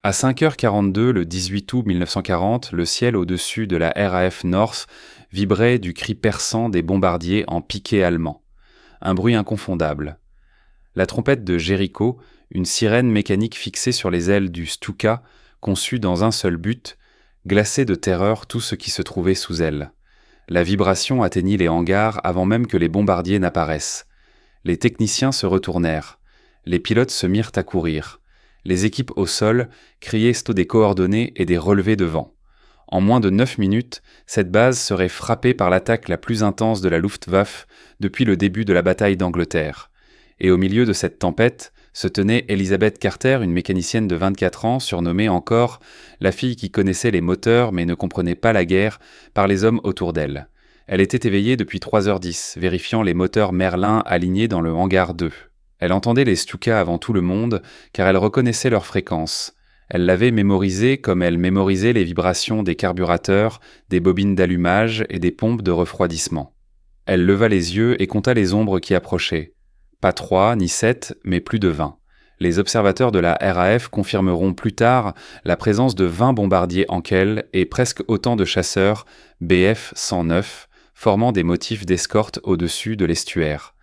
À 5h42 le 18 août 1940, le ciel au-dessus de la RAF North vibrait du cri perçant des bombardiers en piqué allemand. Un bruit inconfondable. La trompette de Jéricho, une sirène mécanique fixée sur les ailes du Stuka, conçue dans un seul but, glaçait de terreur tout ce qui se trouvait sous elle. La vibration atteignit les hangars avant même que les bombardiers n'apparaissent. Les techniciens se retournèrent. Les pilotes se mirent à courir. Les équipes au sol criaient des coordonnées et des relevés de vent. En moins de 9 minutes, cette base serait frappée par l'attaque la plus intense de la Luftwaffe depuis le début de la bataille d'Angleterre. Et au milieu de cette tempête se tenait Elizabeth Carter, une mécanicienne de 24 ans, surnommée encore la fille qui connaissait les moteurs mais ne comprenait pas la guerre par les hommes autour d'elle. Elle était éveillée depuis 3h10, vérifiant les moteurs Merlin alignés dans le hangar 2. Elle entendait les Stuka avant tout le monde, car elle reconnaissait leur fréquence. Elle l'avait mémorisé comme elle mémorisait les vibrations des carburateurs, des bobines d'allumage et des pompes de refroidissement. Elle leva les yeux et compta les ombres qui approchaient. Pas 3 ni 7, mais plus de 20. Les observateurs de la RAF confirmeront plus tard la présence de 20 bombardiers Heinkel et presque autant de chasseurs Bf-109, formant des motifs d'escorte au-dessus de l'estuaire.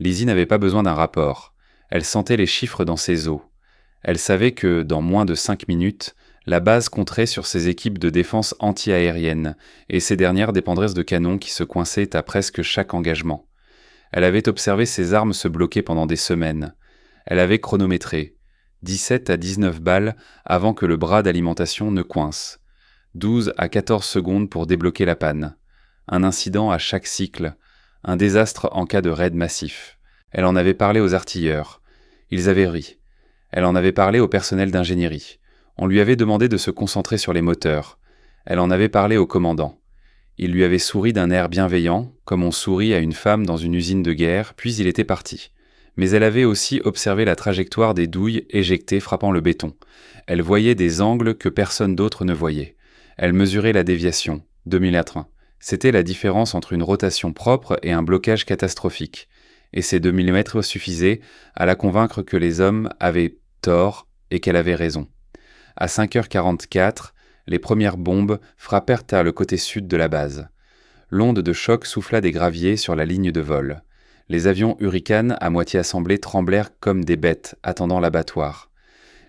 Lizzie n'avait pas besoin d'un rapport. Elle sentait les chiffres dans ses os. Elle savait que, dans moins de 5 minutes, la base compterait sur ses équipes de défense anti-aérienne, et ces dernières dépendraient de canons qui se coinçaient à presque chaque engagement. Elle avait observé ses armes se bloquer pendant des semaines. Elle avait chronométré. 17 à 19 balles avant que le bras d'alimentation ne coince. 12 à 14 secondes pour débloquer la panne. Un incident à chaque cycle. Un désastre en cas de raid massif. Elle en avait parlé aux artilleurs. Ils avaient ri. Elle en avait parlé au personnel d'ingénierie. On lui avait demandé de se concentrer sur les moteurs. Elle en avait parlé au commandant. Il lui avait souri d'un air bienveillant, comme on sourit à une femme dans une usine de guerre, puis il était parti. Mais elle avait aussi observé la trajectoire des douilles éjectées frappant le béton. Elle voyait des angles que personne d'autre ne voyait. Elle mesurait la déviation, 2 mm. C'était la différence entre une rotation propre et un blocage catastrophique. Et ces 2 mm suffisaient à la convaincre que les hommes avaient tort et qu'elle avait raison. À 5h44, les premières bombes frappèrent le côté sud de la base. L'onde de choc souffla des graviers sur la ligne de vol. Les avions Hurricane, à moitié assemblés, tremblèrent comme des bêtes attendant l'abattoir.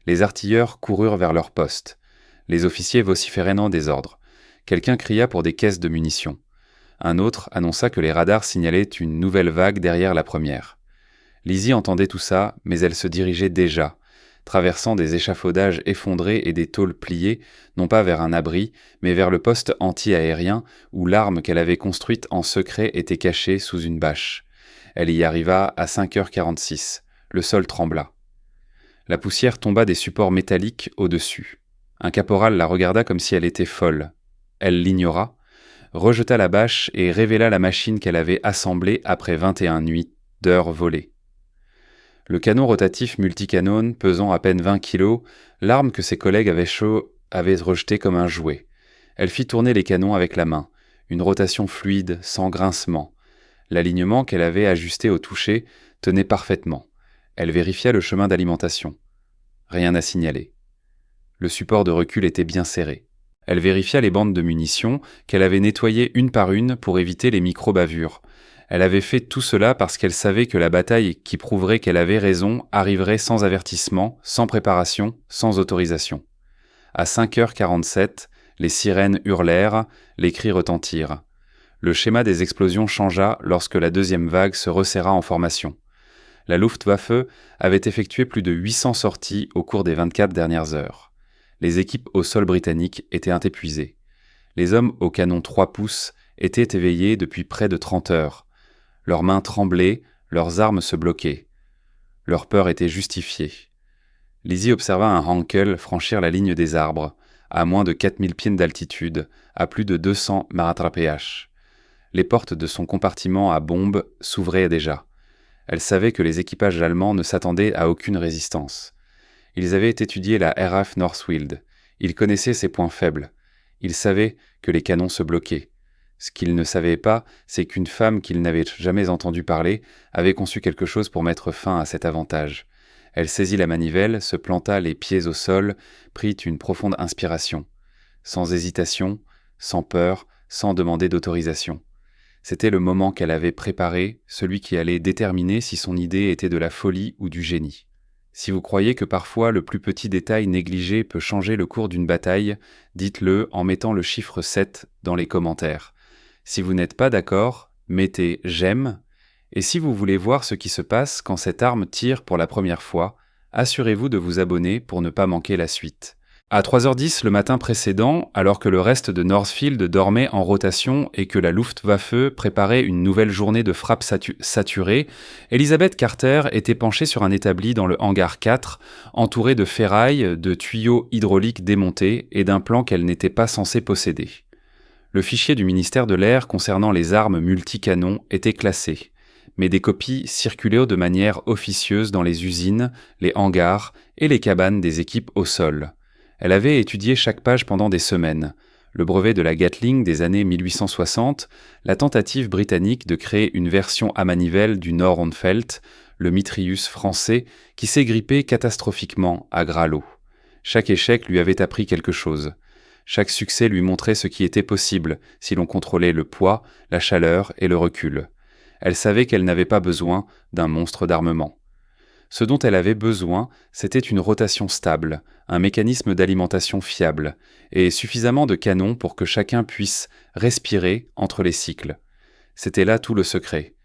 Les artilleurs coururent vers leur poste. Les officiers vociféraient dans des ordres. Quelqu'un cria pour des caisses de munitions. Un autre annonça que les radars signalaient une nouvelle vague derrière la première. Lizzie entendait tout ça, mais elle se dirigeait déjà, traversant des échafaudages effondrés et des tôles pliées, non pas vers un abri, mais vers le poste anti-aérien où l'arme qu'elle avait construite en secret était cachée sous une bâche. Elle y arriva à 5h46. Le sol trembla. La poussière tomba des supports métalliques au-dessus. Un caporal la regarda comme si elle était folle. Elle l'ignora, rejeta la bâche et révéla la machine qu'elle avait assemblée après 21 nuits d'heures volées. Le canon rotatif multicanon pesant à peine 20 kilos, l'arme que ses collègues avaient rejetée comme un jouet. Elle fit tourner les canons avec la main, une rotation fluide, sans grincement. L'alignement qu'elle avait ajusté au toucher tenait parfaitement. Elle vérifia le chemin d'alimentation. Rien à signaler. Le support de recul était bien serré. Elle vérifia les bandes de munitions qu'elle avait nettoyées une par une pour éviter les micro-bavures. Elle avait fait tout cela parce qu'elle savait que la bataille qui prouverait qu'elle avait raison arriverait sans avertissement, sans préparation, sans autorisation. À 5h47, les sirènes hurlèrent, les cris retentirent. Le schéma des explosions changea lorsque la deuxième vague se resserra en formation. La Luftwaffe avait effectué plus de 800 sorties au cours des 24 dernières heures. Les équipes au sol britannique étaient épuisées. Les hommes au canon 3 pouces étaient éveillés depuis près de 30 heures. Leurs mains tremblaient, leurs armes se bloquaient. Leur peur était justifiée. Lizzie observa un Heinkel franchir la ligne des arbres, à moins de 4000 pieds d'altitude, à plus de 200 mph. Les portes de son compartiment à bombes s'ouvraient déjà. Elle savait que les équipages allemands ne s'attendaient à aucune résistance. Ils avaient étudié la RAF Northfield. Ils connaissaient ses points faibles. Ils savaient que les canons se bloquaient. Ce qu'ils ne savaient pas, c'est qu'une femme qu'ils n'avaient jamais entendu parler avait conçu quelque chose pour mettre fin à cet avantage. Elle saisit la manivelle, se planta les pieds au sol, prit une profonde inspiration. Sans hésitation, sans peur, sans demander d'autorisation. C'était le moment qu'elle avait préparé, celui qui allait déterminer si son idée était de la folie ou du génie. Si vous croyez que parfois le plus petit détail négligé peut changer le cours d'une bataille, dites-le en mettant le chiffre 7 dans les commentaires. Si vous n'êtes pas d'accord, mettez « j'aime » et si vous voulez voir ce qui se passe quand cette arme tire pour la première fois, assurez-vous de vous abonner pour ne pas manquer la suite. À 3h10 le matin précédent, alors que le reste de Northfield dormait en rotation et que la Luftwaffe préparait une nouvelle journée de frappe saturée, Elizabeth Carter était penchée sur un établi dans le hangar 4, entourée de ferrailles, de tuyaux hydrauliques démontés et d'un plan qu'elle n'était pas censée posséder. Le fichier du ministère de l'Air concernant les armes multicanons était classé, mais des copies circulaient de manière officieuse dans les usines, les hangars et les cabanes des équipes au sol. Elle avait étudié chaque page pendant des semaines. Le brevet de la Gatling des années 1860, la tentative britannique de créer une version à manivelle du Nord-on-Feldt, le mitrailleuse français, qui s'est grippé catastrophiquement à gras lot. Chaque échec lui avait appris quelque chose. Chaque succès lui montrait ce qui était possible si l'on contrôlait le poids, la chaleur et le recul. Elle savait qu'elle n'avait pas besoin d'un monstre d'armement. Ce dont elle avait besoin, c'était une rotation stable, un mécanisme d'alimentation fiable, et suffisamment de canons pour que chacun puisse respirer entre les cycles. C'était là tout le secret.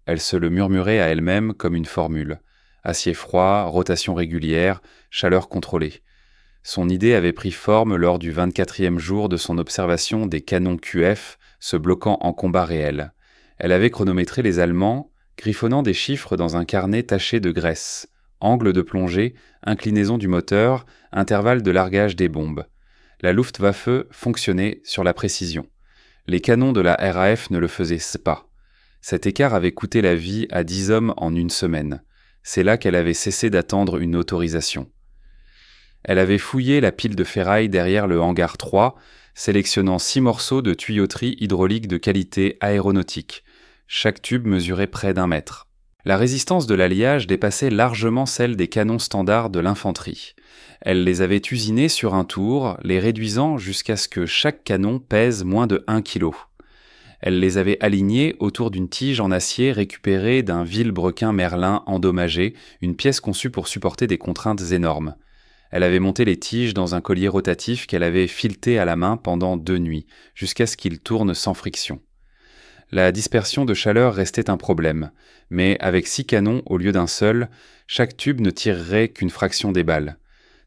Elle se le murmurait à elle-même comme une formule. Acier froid, rotation régulière, chaleur contrôlée. Son idée avait pris forme lors du 24e jour de son observation des canons QF se bloquant en combat réel. Elle avait chronométré les Allemands, griffonnant des chiffres dans un carnet taché de graisse. Angle de plongée, inclinaison du moteur, intervalle de largage des bombes. La Luftwaffe fonctionnait sur la précision. Les canons de la RAF ne le faisaient pas. Cet écart avait coûté la vie à 10 hommes en une semaine. C'est là qu'elle avait cessé d'attendre une autorisation. Elle avait fouillé la pile de ferraille derrière le hangar 3, sélectionnant 6 morceaux de tuyauterie hydraulique de qualité aéronautique. Chaque tube mesurait près d'1 mètre. La résistance de l'alliage dépassait largement celle des canons standards de l'infanterie. Elle les avait usinés sur un tour, les réduisant jusqu'à ce que chaque canon pèse moins de 1 kg. Elle les avait alignés autour d'une tige en acier récupérée d'un vilebrequin Merlin endommagé, une pièce conçue pour supporter des contraintes énormes. Elle avait monté les tiges dans un collier rotatif qu'elle avait fileté à la main pendant 2 nuits, jusqu'à ce qu'il tourne sans friction. La dispersion de chaleur restait un problème, mais avec 6 canons au lieu d'un seul, chaque tube ne tirerait qu'une fraction des balles.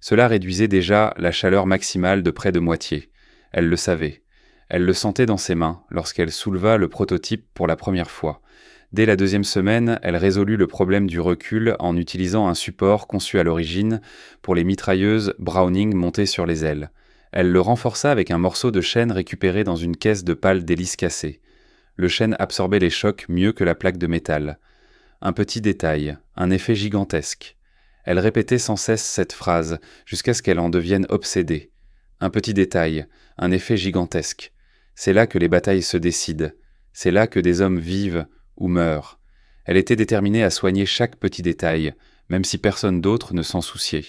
Cela réduisait déjà la chaleur maximale de près de moitié. Elle le savait. Elle le sentait dans ses mains lorsqu'elle souleva le prototype pour la première fois. Dès la 2e semaine, elle résolut le problème du recul en utilisant un support conçu à l'origine pour les mitrailleuses Browning montées sur les ailes. Elle le renforça avec un morceau de chêne récupéré dans une caisse de pales d'hélice cassée. Le chêne absorbait les chocs mieux que la plaque de métal. Un petit détail, un effet gigantesque. Elle répétait sans cesse cette phrase, jusqu'à ce qu'elle en devienne obsédée. Un petit détail, un effet gigantesque. C'est là que les batailles se décident. C'est là que des hommes vivent ou meurent. Elle était déterminée à soigner chaque petit détail, même si personne d'autre ne s'en souciait.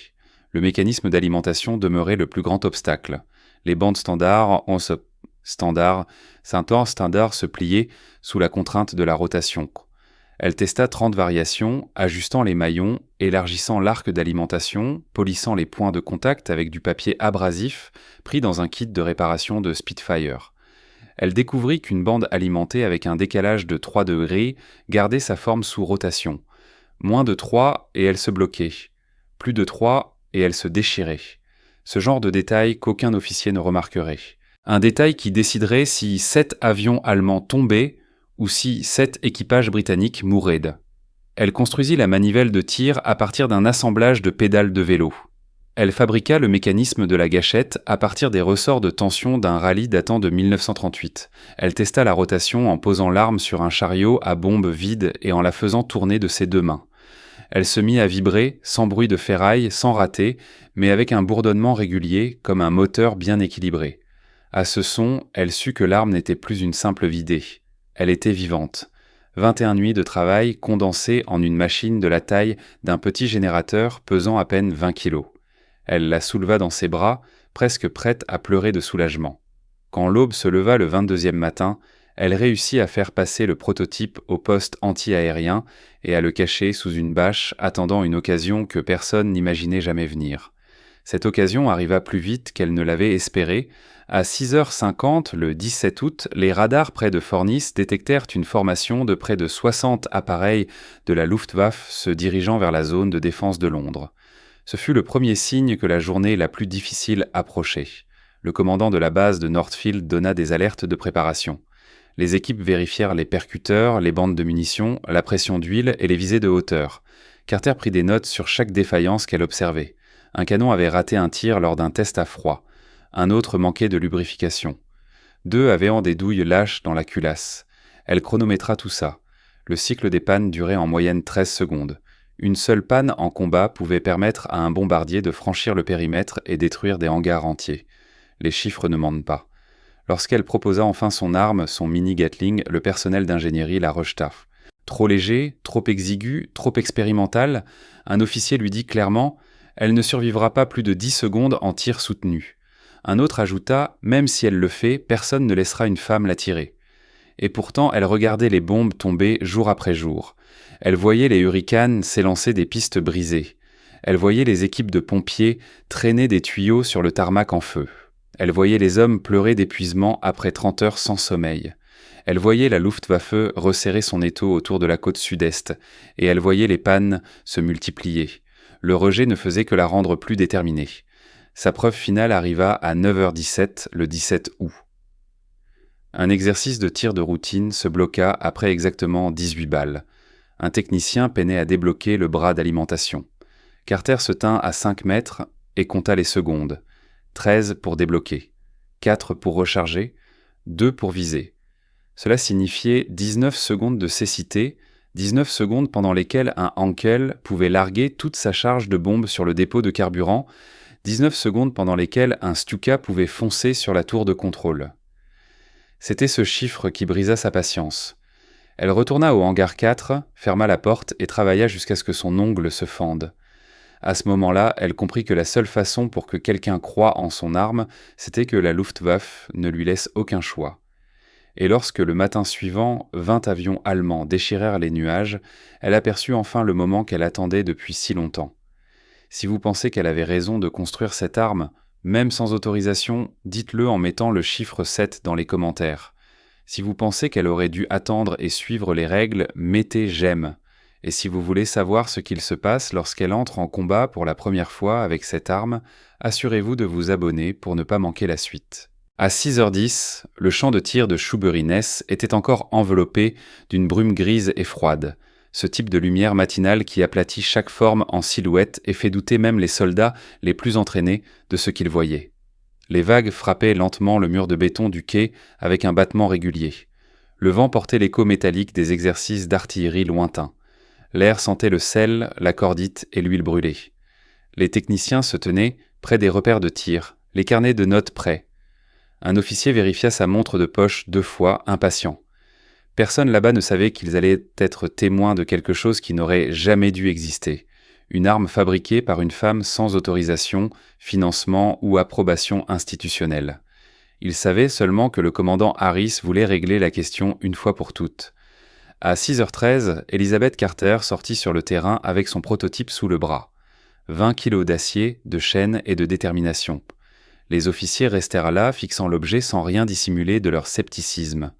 Le mécanisme d'alimentation demeurait le plus grand obstacle. Les bandes standards se pliait sous la contrainte de la rotation. Elle testa 30 variations, ajustant les maillons, élargissant l'arc d'alimentation, polissant les points de contact avec du papier abrasif pris dans un kit de réparation de Spitfire. Elle découvrit qu'une bande alimentée avec un décalage de 3 degrés gardait sa forme sous rotation. Moins de 3 et elle se bloquait. Plus de 3 et elle se déchirait. Ce genre de détail qu'aucun officier ne remarquerait. Un détail qui déciderait si 7 avions allemands tombaient ou si 7 équipages britanniques mouraient. Elle construisit la manivelle de tir à partir d'un assemblage de pédales de vélo. Elle fabriqua le mécanisme de la gâchette à partir des ressorts de tension d'un rallye datant de 1938. Elle testa la rotation en posant l'arme sur un chariot à bombe vide et en la faisant tourner de ses 2 mains. Elle se mit à vibrer, sans bruit de ferraille, sans rater, mais avec un bourdonnement régulier, comme un moteur bien équilibré. À ce son, elle sut que l'arme n'était plus une simple vidée. Elle était vivante. 21 nuits de travail condensées en une machine de la taille d'un petit générateur pesant à peine 20 kilos. Elle la souleva dans ses bras, presque prête à pleurer de soulagement. Quand l'aube se leva le 22e matin, elle réussit à faire passer le prototype au poste anti-aérien et à le cacher sous une bâche, attendant une occasion que personne n'imaginait jamais venir. Cette occasion arriva plus vite qu'elle ne l'avait espéré. À 6h50, le 17 août, les radars près de Fornis détectèrent une formation de près de 60 appareils de la Luftwaffe se dirigeant vers la zone de défense de Londres. Ce fut le premier signe que la journée la plus difficile approchait. Le commandant de la base de Northfield donna des alertes de préparation. Les équipes vérifièrent les percuteurs, les bandes de munitions, la pression d'huile et les visées de hauteur. Carter prit des notes sur chaque défaillance qu'elle observait. Un canon avait raté un tir lors d'un test à froid. Un autre manquait de lubrification. 2 avaient des douilles lâches dans la culasse. Elle chronométra tout ça. Le cycle des pannes durait en moyenne 13 secondes. Une seule panne en combat pouvait permettre à un bombardier de franchir le périmètre et détruire des hangars entiers. Les chiffres ne mentent pas. Lorsqu'elle proposa enfin son arme, son mini Gatling, le personnel d'ingénierie la rejeta. Trop léger, trop exigu, trop expérimental, un officier lui dit clairement « Elle ne survivra pas plus de 10 secondes en tir soutenu ». Un autre ajouta « Même si elle le fait, personne ne laissera une femme la tirer ». Et pourtant, elle regardait les bombes tomber jour après jour. Elle voyait les hurricanes s'élancer des pistes brisées. Elle voyait les équipes de pompiers traîner des tuyaux sur le tarmac en feu. Elle voyait les hommes pleurer d'épuisement après 30 heures sans sommeil. Elle voyait la Luftwaffe resserrer son étau autour de la côte sud-est, et elle voyait les pannes se multiplier. Le rejet ne faisait que la rendre plus déterminée. Sa preuve finale arriva à 9h17 le 17 août. Un exercice de tir de routine se bloqua après exactement 18 balles. Un technicien peinait à débloquer le bras d'alimentation. Carter se tint à 5 mètres et compta les secondes. 13 pour débloquer, 4 pour recharger, 2 pour viser. Cela signifiait 19 secondes de cécité, 19 secondes pendant lesquelles un Heinkel pouvait larguer toute sa charge de bombes sur le dépôt de carburant, 19 secondes pendant lesquelles un Stuka pouvait foncer sur la tour de contrôle. C'était ce chiffre qui brisa sa patience. Elle retourna au hangar 4, ferma la porte et travailla jusqu'à ce que son ongle se fende. À ce moment-là, elle comprit que la seule façon pour que quelqu'un croie en son arme, c'était que la Luftwaffe ne lui laisse aucun choix. Et lorsque le matin suivant, 20 avions allemands déchirèrent les nuages, elle aperçut enfin le moment qu'elle attendait depuis si longtemps. Si vous pensez qu'elle avait raison de construire cette arme, même sans autorisation, dites-le en mettant le chiffre 7 dans les commentaires. Si vous pensez qu'elle aurait dû attendre et suivre les règles, mettez « j'aime ». Et si vous voulez savoir ce qu'il se passe lorsqu'elle entre en combat pour la première fois avec cette arme, assurez-vous de vous abonner pour ne pas manquer la suite. À 6h10, le champ de tir de Schuberines était encore enveloppé d'une brume grise et froide, ce type de lumière matinale qui aplatit chaque forme en silhouette et fait douter même les soldats les plus entraînés de ce qu'ils voyaient. Les vagues frappaient lentement le mur de béton du quai avec un battement régulier. Le vent portait l'écho métallique des exercices d'artillerie lointains. L'air sentait le sel, la cordite et l'huile brûlée. Les techniciens se tenaient près des repères de tir, les carnets de notes prêts. Un officier vérifia sa montre de poche 2 fois, impatient. Personne là-bas ne savait qu'ils allaient être témoins de quelque chose qui n'aurait jamais dû exister. Une arme fabriquée par une femme sans autorisation, financement ou approbation institutionnelle. Ils savaient seulement que le commandant Harris voulait régler la question une fois pour toutes. À 6h13, Elizabeth Carter sortit sur le terrain avec son prototype sous le bras. 20 kilos d'acier, de chaîne et de détermination. Les officiers restèrent là, fixant l'objet sans rien dissimuler de leur scepticisme.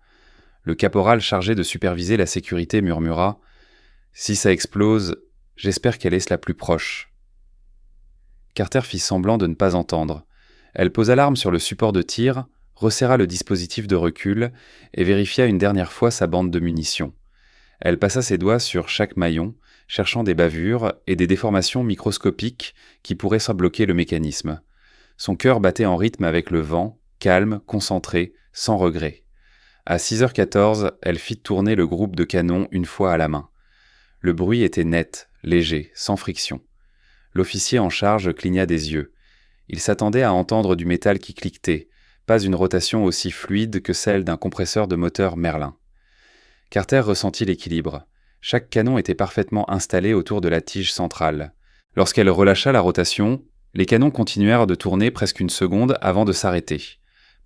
Le caporal chargé de superviser la sécurité murmura « Si ça explose, j'espère qu'elle est la plus proche. » Carter fit semblant de ne pas entendre. Elle posa l'arme sur le support de tir, resserra le dispositif de recul et vérifia une dernière fois sa bande de munitions. Elle passa ses doigts sur chaque maillon, cherchant des bavures et des déformations microscopiques qui pourraient bloquer le mécanisme. Son cœur battait en rythme avec le vent, calme, concentré, sans regret. À 6h14, elle fit tourner le groupe de canons une fois à la main. Le bruit était net, léger, sans friction. L'officier en charge cligna des yeux. Il s'attendait à entendre du métal qui cliquetait, pas une rotation aussi fluide que celle d'un compresseur de moteur Merlin. Carter ressentit l'équilibre. Chaque canon était parfaitement installé autour de la tige centrale. Lorsqu'elle relâcha la rotation, les canons continuèrent de tourner presque une seconde avant de s'arrêter.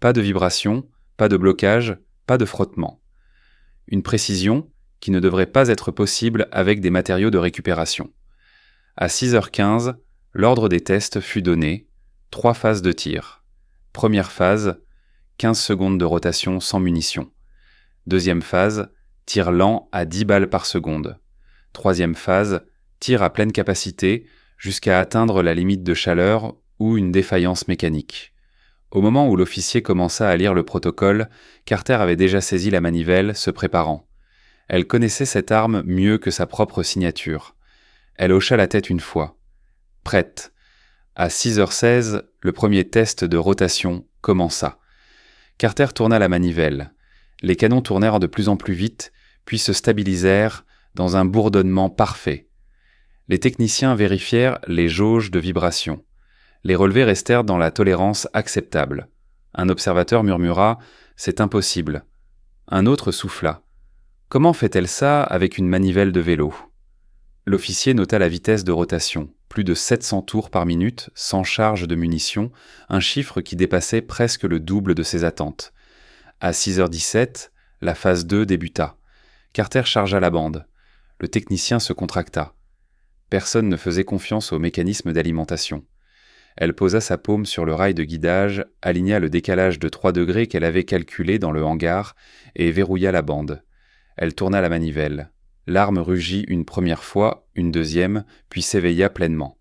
Pas de vibration, pas de blocage, pas de frottement. Une précision qui ne devrait pas être possible avec des matériaux de récupération. À 6h15, l'ordre des tests fut donné, 3 phases de tir. Première phase, 15 secondes de rotation sans munitions. Deuxième phase, tir lent à 10 balles par seconde. Troisième phase, tir à pleine capacité jusqu'à atteindre la limite de chaleur ou une défaillance mécanique. Au moment où l'officier commença à lire le protocole, Carter avait déjà saisi la manivelle, se préparant. Elle connaissait cette arme mieux que sa propre signature. Elle hocha la tête une fois. Prête. À 6h16, le premier test de rotation commença. Carter tourna la manivelle. Les canons tournèrent de plus en plus vite, puis se stabilisèrent dans un bourdonnement parfait. Les techniciens vérifièrent les jauges de vibration. Les relevés restèrent dans la tolérance acceptable. Un observateur murmura « C'est impossible ». Un autre souffla « Comment fait-elle ça avec une manivelle de vélo ?» L'officier nota la vitesse de rotation, plus de 700 tours par minute, sans charge de munitions, un chiffre qui dépassait presque le double de ses attentes. À 6h17, la phase 2 débuta. Carter chargea la bande. Le technicien se contracta. Personne ne faisait confiance au mécanisme d'alimentation. Elle posa sa paume sur le rail de guidage, aligna le décalage de 3 degrés qu'elle avait calculé dans le hangar et verrouilla la bande. Elle tourna la manivelle. L'arme rugit une première fois, une deuxième, puis s'éveilla pleinement.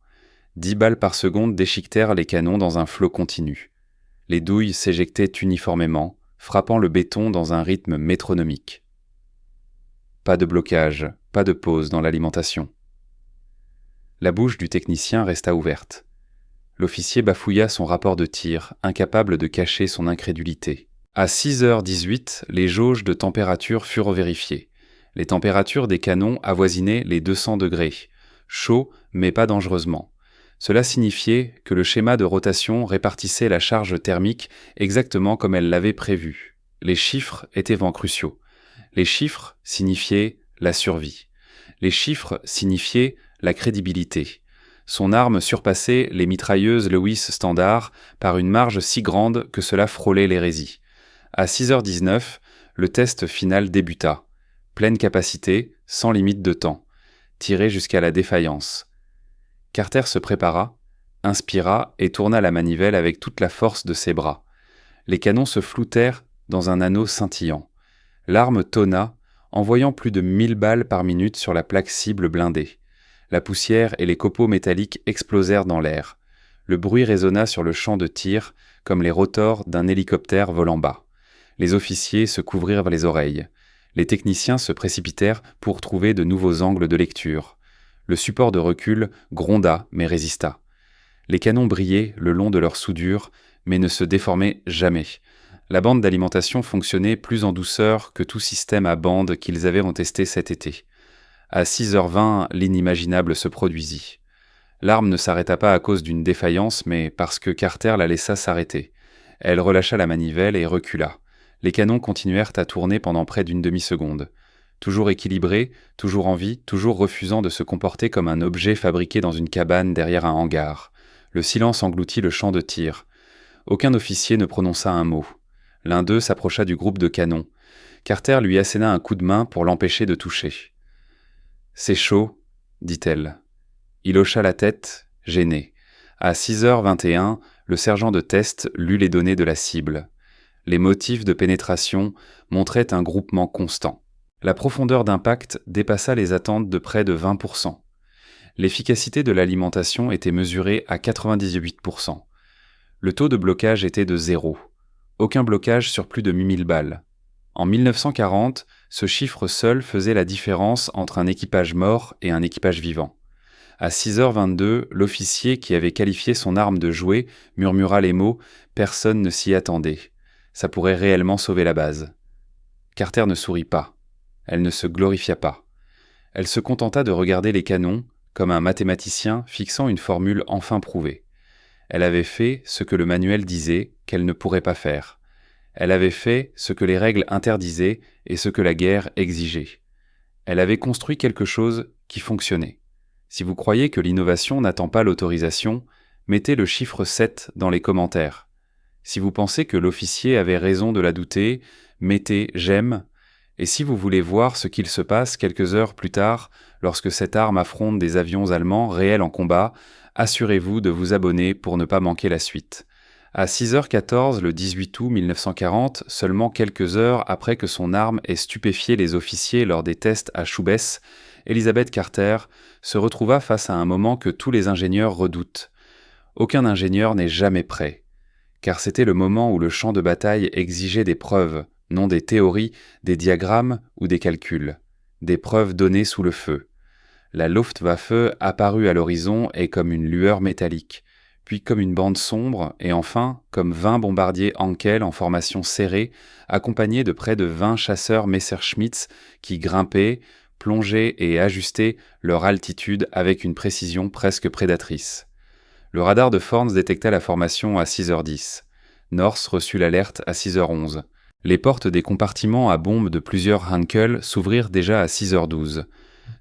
10 balles par seconde déchiquetèrent les canons dans un flot continu. Les douilles s'éjectaient uniformément, frappant le béton dans un rythme métronomique. Pas de blocage, pas de pause dans l'alimentation. La bouche du technicien resta ouverte. L'officier bafouilla son rapport de tir, incapable de cacher son incrédulité. À 6h18, les jauges de température furent vérifiées. Les températures des canons avoisinaient les 200 degrés, chaud mais pas dangereusement. Cela signifiait que le schéma de rotation répartissait la charge thermique exactement comme elle l'avait prévu. Les chiffres étaient vents cruciaux. Les chiffres signifiaient la survie. Les chiffres signifiaient la crédibilité. Son arme surpassait les mitrailleuses Lewis standard par une marge si grande que cela frôlait l'hérésie. À 6h19, le test final débuta. Pleine capacité, sans limite de temps. Tiré jusqu'à la défaillance. Carter se prépara, inspira et tourna la manivelle avec toute la force de ses bras. Les canons se floutèrent dans un anneau scintillant. L'arme tonna, envoyant plus de 1000 balles par minute sur la plaque cible blindée. La poussière et les copeaux métalliques explosèrent dans l'air. Le bruit résonna sur le champ de tir, comme les rotors d'un hélicoptère volant bas. Les officiers se couvrirent les oreilles. Les techniciens se précipitèrent pour trouver de nouveaux angles de lecture. Le support de recul gronda mais résista. Les canons brillaient le long de leur soudure, mais ne se déformaient jamais. La bande d'alimentation fonctionnait plus en douceur que tout système à bande qu'ils avaient testé cet été. À 6h20, l'inimaginable se produisit. L'arme ne s'arrêta pas à cause d'une défaillance, mais parce que Carter la laissa s'arrêter. Elle relâcha la manivelle et recula. Les canons continuèrent à tourner pendant près d'une demi-seconde. Toujours équilibrés, toujours en vie, toujours refusant de se comporter comme un objet fabriqué dans une cabane derrière un hangar. Le silence engloutit le champ de tir. Aucun officier ne prononça un mot. L'un d'eux s'approcha du groupe de canons. Carter lui asséna un coup de main pour l'empêcher de toucher. « C'est chaud, » dit-elle. Il hocha la tête, gêné. À 6h21, le sergent de test lut les données de la cible. Les motifs de pénétration montraient un groupement constant. La profondeur d'impact dépassa les attentes de près de 20%. L'efficacité de l'alimentation était mesurée à 98%. Le taux de blocage était de 0. Aucun blocage sur plus de 1000 balles. En 1940, ce chiffre seul faisait la différence entre un équipage mort et un équipage vivant. À 6h22, l'officier qui avait qualifié son arme de jouet murmura les mots « Personne ne s'y attendait ». Ça pourrait réellement sauver la base. Carter ne sourit pas. Elle ne se glorifia pas. Elle se contenta de regarder les canons, comme un mathématicien fixant une formule enfin prouvée. Elle avait fait ce que le manuel disait qu'elle ne pourrait pas faire. Elle avait fait ce que les règles interdisaient et ce que la guerre exigeait. Elle avait construit quelque chose qui fonctionnait. Si vous croyez que l'innovation n'attend pas l'autorisation, mettez le chiffre 7 dans les commentaires. Si vous pensez que l'officier avait raison de la douter, mettez j'aime. Et si vous voulez voir ce qu'il se passe quelques heures plus tard, lorsque cette arme affronte des avions allemands réels en combat, assurez-vous de vous abonner pour ne pas manquer la suite. À 6h14 le 18 août 1940, seulement quelques heures après que son arme ait stupéfié les officiers lors des tests à Choubès, Elizabeth Carter se retrouva face à un moment que tous les ingénieurs redoutent. Aucun ingénieur n'est jamais prêt, car c'était le moment où le champ de bataille exigeait des preuves, non des théories, des diagrammes ou des calculs, des preuves données sous le feu. La Luftwaffe apparut à l'horizon et comme une lueur métallique, puis comme une bande sombre, et enfin comme 20 bombardiers Henkel en formation serrée, accompagnés de près de 20 chasseurs Messerschmitt qui grimpaient, plongeaient et ajustaient leur altitude avec une précision presque prédatrice. Le radar de Forns détecta la formation à 6h10. North reçut l'alerte à 6h11. Les portes des compartiments à bombes de plusieurs Henkel s'ouvrirent déjà à 6h12.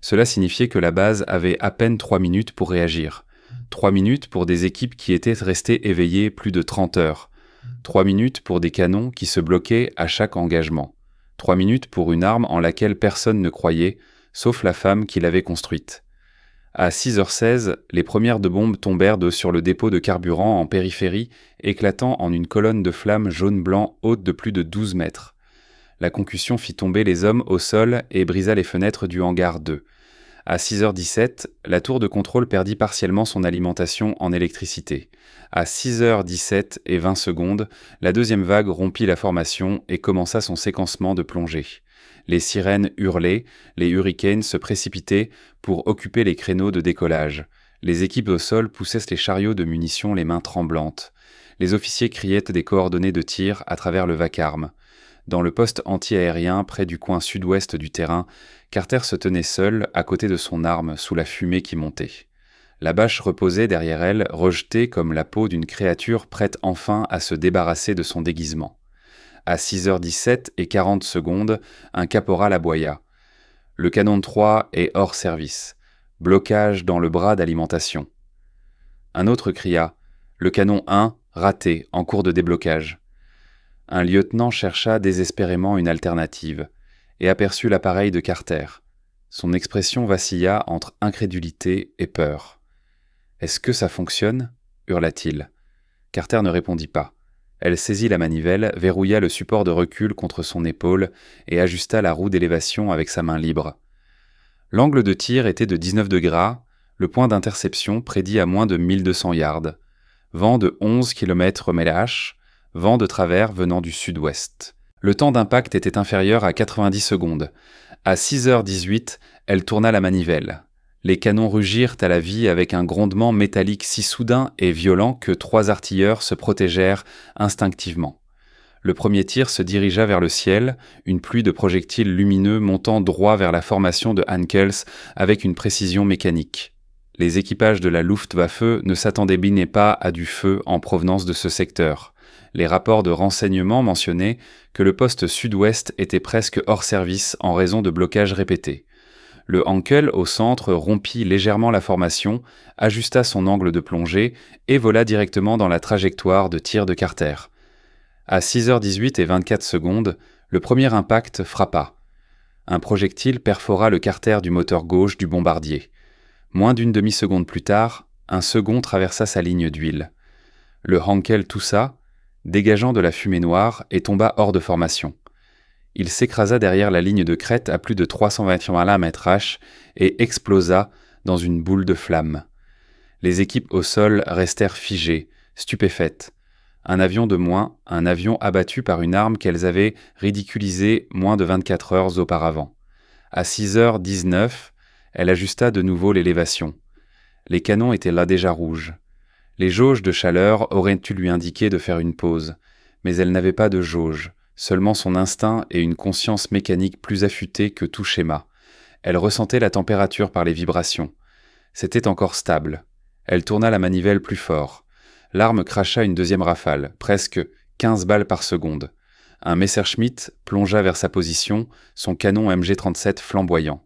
Cela signifiait que la base avait à peine 3 minutes pour réagir. 3 minutes pour des équipes qui étaient restées éveillées plus de 30 heures. 3 minutes pour des canons qui se bloquaient à chaque engagement. 3 minutes pour une arme en laquelle personne ne croyait, sauf la femme qui l'avait construite. À 6h16, les premières de bombes tombèrent sur le dépôt de carburant en périphérie, éclatant en une colonne de flammes jaune-blanc haute de plus de 12 mètres. La concussion fit tomber les hommes au sol et brisa les fenêtres du hangar 2. À 6h17, la tour de contrôle perdit partiellement son alimentation en électricité. À 6h17 et 20 secondes, la deuxième vague rompit la formation et commença son séquencement de plongée. Les sirènes hurlaient, les hurricanes se précipitaient pour occuper les créneaux de décollage. Les équipes au sol poussaient les chariots de munitions les mains tremblantes. Les officiers criaient des coordonnées de tir à travers le vacarme. Dans le poste anti-aérien près du coin sud-ouest du terrain, Carter se tenait seul à côté de son arme sous la fumée qui montait. La bâche reposait derrière elle, rejetée comme la peau d'une créature prête enfin à se débarrasser de son déguisement. À 6h17 et 40 secondes, un caporal aboya. Le canon 3 est hors service. Blocage dans le bras d'alimentation. Un autre cria « Le canon 1, raté, en cours de déblocage ». Un lieutenant chercha désespérément une alternative et aperçut l'appareil de Carter. Son expression vacilla entre incrédulité et peur. « Est-ce que ça fonctionne ?» hurla-t-il. Carter ne répondit pas. Elle saisit la manivelle, verrouilla le support de recul contre son épaule et ajusta la roue d'élévation avec sa main libre. L'angle de tir était de 19 degrés, le point d'interception prédit à moins de 1200 yards. Vent de 11 km/h, vent de travers venant du sud-ouest. Le temps d'impact était inférieur à 90 secondes. À 6h18, elle tourna la manivelle. Les canons rugirent à la vie avec un grondement métallique si soudain et violent que 3 artilleurs se protégèrent instinctivement. Le premier tir se dirigea vers le ciel, une pluie de projectiles lumineux montant droit vers la formation de Henkels avec une précision mécanique. Les équipages de la Luftwaffe ne s'attendaient bien pas à du feu en provenance de ce secteur. Les rapports de renseignement mentionnaient que le poste sud-ouest était presque hors service en raison de blocages répétés. Le Henkel au centre rompit légèrement la formation, ajusta son angle de plongée et vola directement dans la trajectoire de tir de Carter. À 6h18 et 24 secondes, le premier impact frappa. Un projectile perfora le carter du moteur gauche du bombardier. Moins d'une demi-seconde plus tard, un second traversa sa ligne d'huile. Le Henkel toussa, dégageant de la fumée noire, et tomba hors de formation. Il s'écrasa derrière la ligne de crête à plus de 321 m/h et explosa dans une boule de flammes. Les équipes au sol restèrent figées, stupéfaites. Un avion de moins, un avion abattu par une arme qu'elles avaient ridiculisée moins de 24 heures auparavant. À 6h19, elle ajusta de nouveau l'élévation. Les canons étaient là déjà rouges. Les jauges de chaleur auraient dû lui indiquer de faire une pause, mais elle n'avait pas de jauge, seulement son instinct et une conscience mécanique plus affûtée que tout schéma. Elle ressentait la température par les vibrations. C'était encore stable. Elle tourna la manivelle plus fort. L'arme cracha une deuxième rafale, presque 15 balles par seconde. Un Messerschmitt plongea vers sa position, son canon MG-37 flamboyant.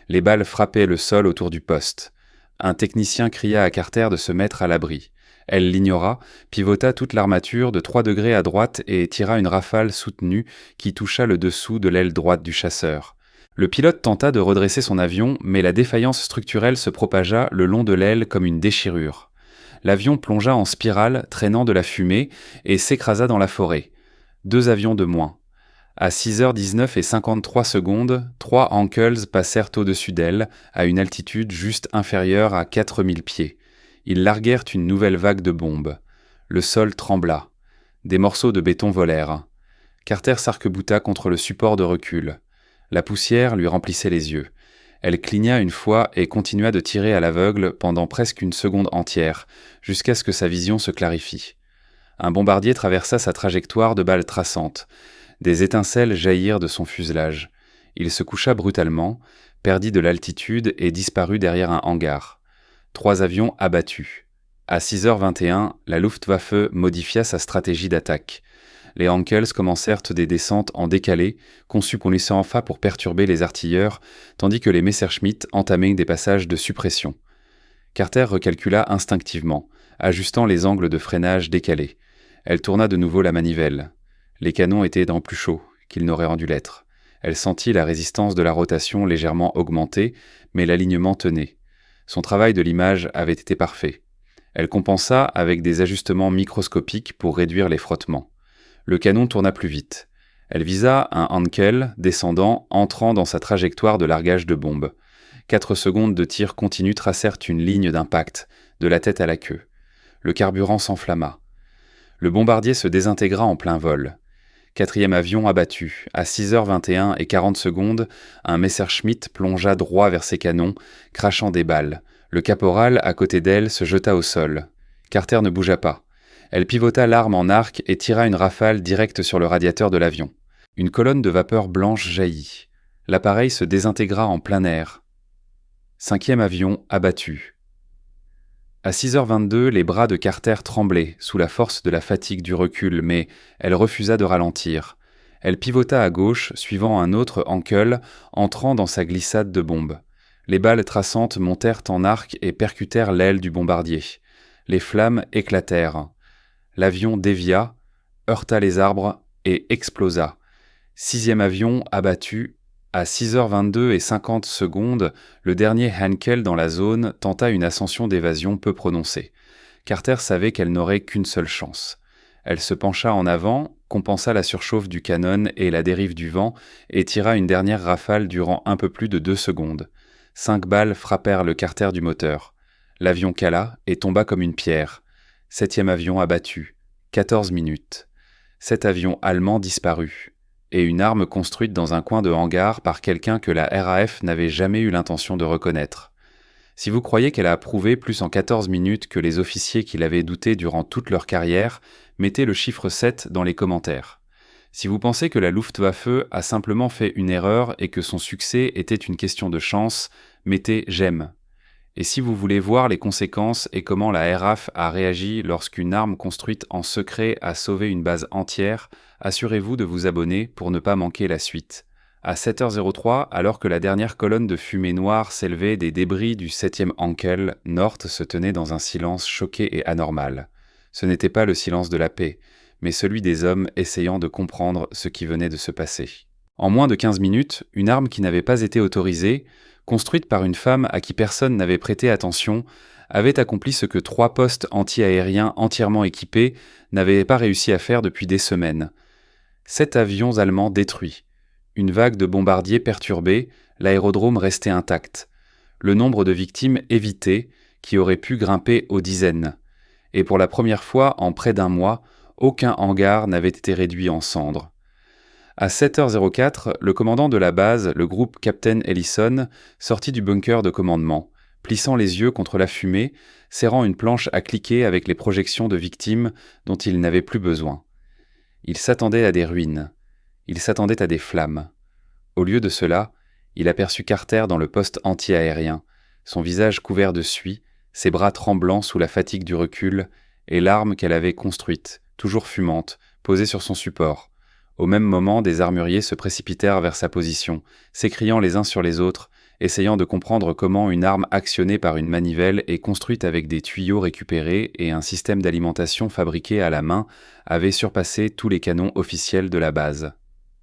Les balles frappaient le sol autour du poste. Un technicien cria à Carter de se mettre à l'abri. Elle l'ignora, pivota toute l'armature de 3 degrés à droite et tira une rafale soutenue qui toucha le dessous de l'aile droite du chasseur. Le pilote tenta de redresser son avion, mais la défaillance structurelle se propagea le long de l'aile comme une déchirure. L'avion plongea en spirale, traînant de la fumée, et s'écrasa dans la forêt. 2 avions de moins. À 6h19 et 53 secondes, 3 Hankels passèrent au-dessus d'elle, à une altitude juste inférieure à 4000 pieds. Ils larguèrent une nouvelle vague de bombes. Le sol trembla. Des morceaux de béton volèrent. Carter s'arc-bouta contre le support de recul. La poussière lui remplissait les yeux. Elle cligna une fois et continua de tirer à l'aveugle pendant presque une seconde entière, jusqu'à ce que sa vision se clarifie. Un bombardier traversa sa trajectoire de balles traçantes. Des étincelles jaillirent de son fuselage. Il se coucha brutalement, perdit de l'altitude et disparut derrière un hangar. 3 avions abattus. À 6h21, la Luftwaffe modifia sa stratégie d'attaque. Les Hankels commencèrent des descentes en décalé, conçues pour laisser en fa pour perturber les artilleurs, tandis que les Messerschmitt entamaient des passages de suppression. Carter recalcula instinctivement, ajustant les angles de freinage décalés. Elle tourna de nouveau la manivelle. Les canons étaient dans plus chaud qu'ils n'auraient rendu l'être. Elle sentit la résistance de la rotation légèrement augmenter, mais l'alignement tenait. Son travail de l'image avait été parfait. Elle compensa avec des ajustements microscopiques pour réduire les frottements. Le canon tourna plus vite. Elle visa un Hankel descendant, entrant dans sa trajectoire de largage de bombes. 4 secondes de tir continu tracèrent une ligne d'impact, de la tête à la queue. Le carburant s'enflamma. Le bombardier se désintégra en plein vol. 4e avion abattu. À 6h21 et 40 secondes, un Messerschmitt plongea droit vers ses canons, crachant des balles. Le caporal, à côté d'elle, se jeta au sol. Carter ne bougea pas. Elle pivota l'arme en arc et tira une rafale directe sur le radiateur de l'avion. Une colonne de vapeur blanche jaillit. L'appareil se désintégra en plein air. 5e avion abattu. À 6h22, les bras de Carter tremblaient sous la force de la fatigue du recul, mais elle refusa de ralentir. Elle pivota à gauche, suivant un autre Hankel, entrant dans sa glissade de bombe. Les balles traçantes montèrent en arc et percutèrent l'aile du bombardier. Les flammes éclatèrent. L'avion dévia, heurta les arbres et explosa. 6e avion abattu. À 6h22 et 50 secondes, le dernier Hankel dans la zone tenta une ascension d'évasion peu prononcée. Carter savait qu'elle n'aurait qu'une seule chance. Elle se pencha en avant, compensa la surchauffe du canon et la dérive du vent et tira une dernière rafale durant un peu plus de 2 secondes. 5 balles frappèrent le carter du moteur. L'avion cala et tomba comme une pierre. 7e avion abattu. 14 minutes. 7 avions allemands disparus. Et une arme construite dans un coin de hangar par quelqu'un que la RAF n'avait jamais eu l'intention de reconnaître. Si vous croyez qu'elle a prouvé plus en 14 minutes que les officiers qui l'avaient douté durant toute leur carrière, mettez le chiffre 7 dans les commentaires. Si vous pensez que la Luftwaffe a simplement fait une erreur et que son succès était une question de chance, mettez j'aime. Et si vous voulez voir les conséquences et comment la RAF a réagi lorsqu'une arme construite en secret a sauvé une base entière, assurez-vous de vous abonner pour ne pas manquer la suite. À 7h03, alors que la dernière colonne de fumée noire s'élevait des débris du 7e Hankel, Nort se tenait dans un silence choqué et anormal. Ce n'était pas le silence de la paix, mais celui des hommes essayant de comprendre ce qui venait de se passer. En moins de 15 minutes, une arme qui n'avait pas été autorisée, construite par une femme à qui personne n'avait prêté attention, avait accompli ce que 3 postes anti-aériens entièrement équipés n'avaient pas réussi à faire depuis des semaines. 7 avions allemands détruits. Une vague de bombardiers perturbés, l'aérodrome restait intact. Le nombre de victimes évité, qui auraient pu grimper aux dizaines. Et pour la première fois en près d'un mois, aucun hangar n'avait été réduit en cendres. À 7h04, le commandant de la base, le groupe Captain Ellison, sortit du bunker de commandement, plissant les yeux contre la fumée, serrant une planche à cliquer avec les projections de victimes dont il n'avait plus besoin. Il s'attendait à des ruines. Il s'attendait à des flammes. Au lieu de cela, il aperçut Carter dans le poste anti-aérien, son visage couvert de suie, ses bras tremblants sous la fatigue du recul, et l'arme qu'elle avait construite, toujours fumante, posée sur son support. Au même moment, des armuriers se précipitèrent vers sa position, s'écriant les uns sur les autres, essayant de comprendre comment une arme actionnée par une manivelle et construite avec des tuyaux récupérés et un système d'alimentation fabriqué à la main avait surpassé tous les canons officiels de la base.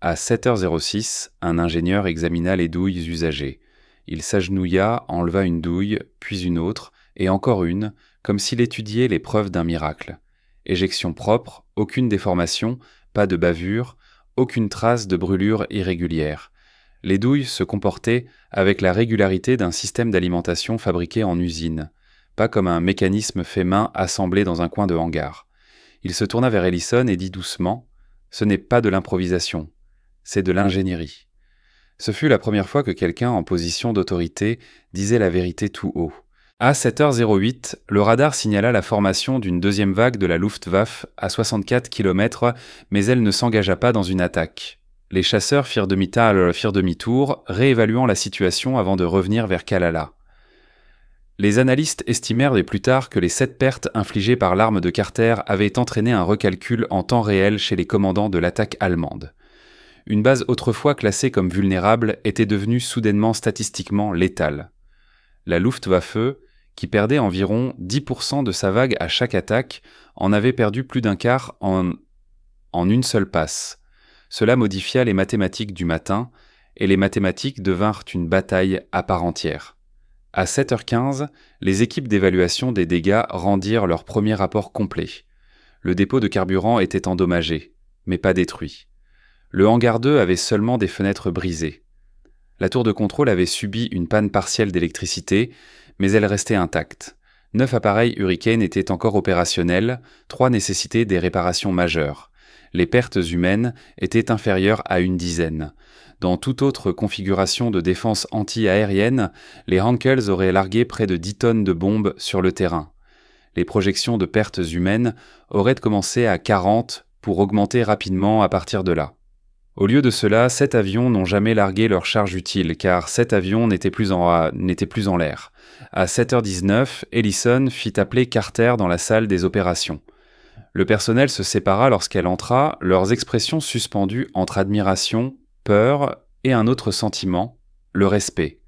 À 7h06, un ingénieur examina les douilles usagées. Il s'agenouilla, enleva une douille, puis une autre, et encore une, comme s'il étudiait les preuves d'un miracle. Éjection propre, aucune déformation, pas de bavure, aucune trace de brûlure irrégulière. Les douilles se comportaient avec la régularité d'un système d'alimentation fabriqué en usine, pas comme un mécanisme fait main assemblé dans un coin de hangar. Il se tourna vers Ellison et dit doucement « Ce n'est pas de l'improvisation, c'est de l'ingénierie ». Ce fut la première fois que quelqu'un en position d'autorité disait la vérité tout haut. À 7h08, le radar signala la formation d'une deuxième vague de la Luftwaffe à 64 km, mais elle ne s'engagea pas dans une attaque. Les chasseurs firent demi-tour, réévaluant la situation avant de revenir vers Khalala. Les analystes estimèrent plus tard que les 7 pertes infligées par l'arme de Carter avaient entraîné un recalcul en temps réel chez les commandants de l'attaque allemande. Une base autrefois classée comme vulnérable était devenue soudainement statistiquement létale. La Luftwaffe, qui perdait environ 10% de sa vague à chaque attaque, en avait perdu plus d'un quart en une seule passe. Cela modifia les mathématiques du matin, et les mathématiques devinrent une bataille à part entière. À 7h15, les équipes d'évaluation des dégâts rendirent leur premier rapport complet. Le dépôt de carburant était endommagé, mais pas détruit. Le hangar 2 avait seulement des fenêtres brisées. La tour de contrôle avait subi une panne partielle d'électricité, mais elle restait intacte. 9 appareils Hurricane étaient encore opérationnels, 3 nécessitaient des réparations majeures. Les pertes humaines étaient inférieures à une dizaine. Dans toute autre configuration de défense anti-aérienne, les Hankels auraient largué près de 10 tonnes de bombes sur le terrain. Les projections de pertes humaines auraient commencé à 40 pour augmenter rapidement à partir de là. Au lieu de cela, 7 avions n'ont jamais largué leur charge utile, car 7 avions n'étaient plus en l'air. À 7h19, Ellison fit appeler Carter dans la salle des opérations. Le personnel se sépara lorsqu'elle entra, leurs expressions suspendues entre admiration, peur et un autre sentiment, le respect.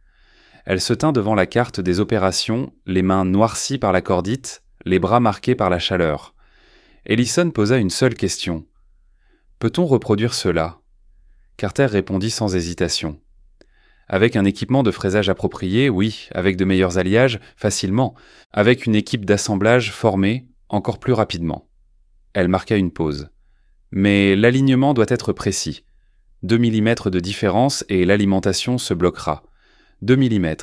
Elle se tint devant la carte des opérations, les mains noircies par la cordite, les bras marqués par la chaleur. Ellison posa une seule question. « Peut-on reproduire cela ?» Carter répondit sans hésitation. Avec un équipement de fraisage approprié, oui, avec de meilleurs alliages, facilement, avec une équipe d'assemblage formée, encore plus rapidement. Elle marqua une pause. Mais l'alignement doit être précis. 2 mm de différence et l'alimentation se bloquera. 2 mm.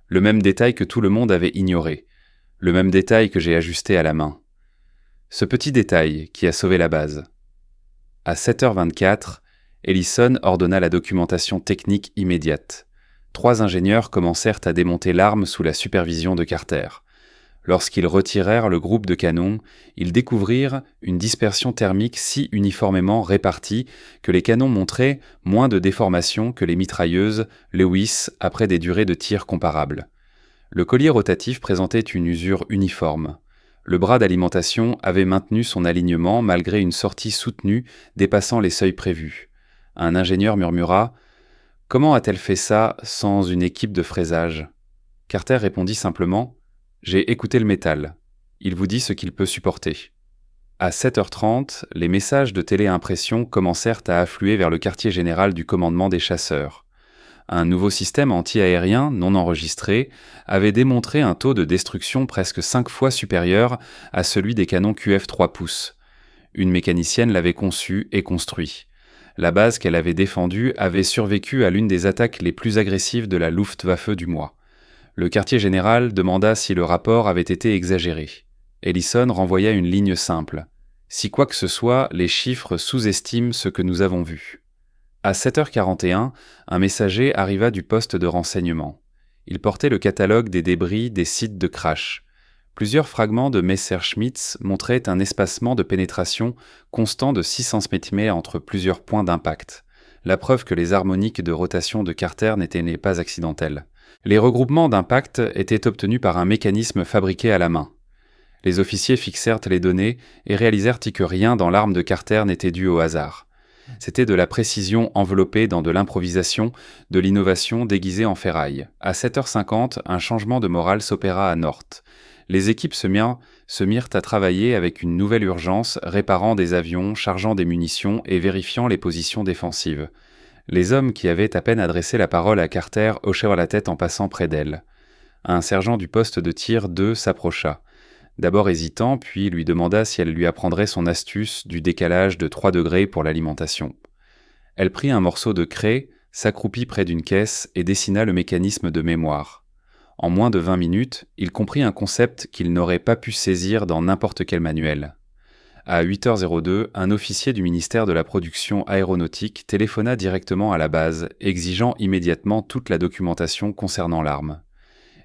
Le même détail que tout le monde avait ignoré. Le même détail que j'ai ajusté à la main. Ce petit détail qui a sauvé la base. À 7h24, Ellison ordonna la documentation technique immédiate. 3 ingénieurs commencèrent à démonter l'arme sous la supervision de Carter. Lorsqu'ils retirèrent le groupe de canons, ils découvrirent une dispersion thermique si uniformément répartie que les canons montraient moins de déformation que les mitrailleuses Lewis après des durées de tir comparables. Le collier rotatif présentait une usure uniforme. Le bras d'alimentation avait maintenu son alignement malgré une sortie soutenue dépassant les seuils prévus. Un ingénieur murmura « Comment a-t-elle fait ça sans une équipe de fraisage ?» Carter répondit simplement « J'ai écouté le métal. Il vous dit ce qu'il peut supporter. » À 7h30, les messages de téléimpression commencèrent à affluer vers le quartier général du commandement des chasseurs. Un nouveau système anti-aérien, non enregistré, avait démontré un taux de destruction presque 5 fois supérieur à celui des canons QF 3 pouces. Une mécanicienne l'avait conçu et construit. La base qu'elle avait défendue avait survécu à l'une des attaques les plus agressives de la Luftwaffe du mois. Le quartier général demanda si le rapport avait été exagéré. Ellison renvoya une ligne simple. Si quoi que ce soit, les chiffres sous-estiment ce que nous avons vu. À 7h41, un messager arriva du poste de renseignement. Il portait le catalogue des débris des sites de crash. Plusieurs fragments de Messerschmitt montraient un espacement de pénétration constant de 600 cm entre plusieurs points d'impact, la preuve que les harmoniques de rotation de Carter n'étaient pas accidentelles. Les regroupements d'impact étaient obtenus par un mécanisme fabriqué à la main. Les officiers fixèrent les données et réalisèrent que rien dans l'arme de Carter n'était dû au hasard. C'était de la précision enveloppée dans de l'improvisation, de l'innovation déguisée en ferraille. À 7h50, un changement de morale s'opéra à North. Les équipes se mirent à travailler avec une nouvelle urgence, réparant des avions, chargeant des munitions et vérifiant les positions défensives. Les hommes qui avaient à peine adressé la parole à Carter hochèrent la tête en passant près d'elle. Un sergent du poste de tir 2 s'approcha. D'abord hésitant, puis lui demanda si elle lui apprendrait son astuce du décalage de 3 degrés pour l'alimentation. Elle prit un morceau de craie, s'accroupit près d'une caisse et dessina le mécanisme de mémoire. En moins de 20 minutes, il comprit un concept qu'il n'aurait pas pu saisir dans n'importe quel manuel. À 8h02, un officier du ministère de la Production aéronautique téléphona directement à la base, exigeant immédiatement toute la documentation concernant l'arme.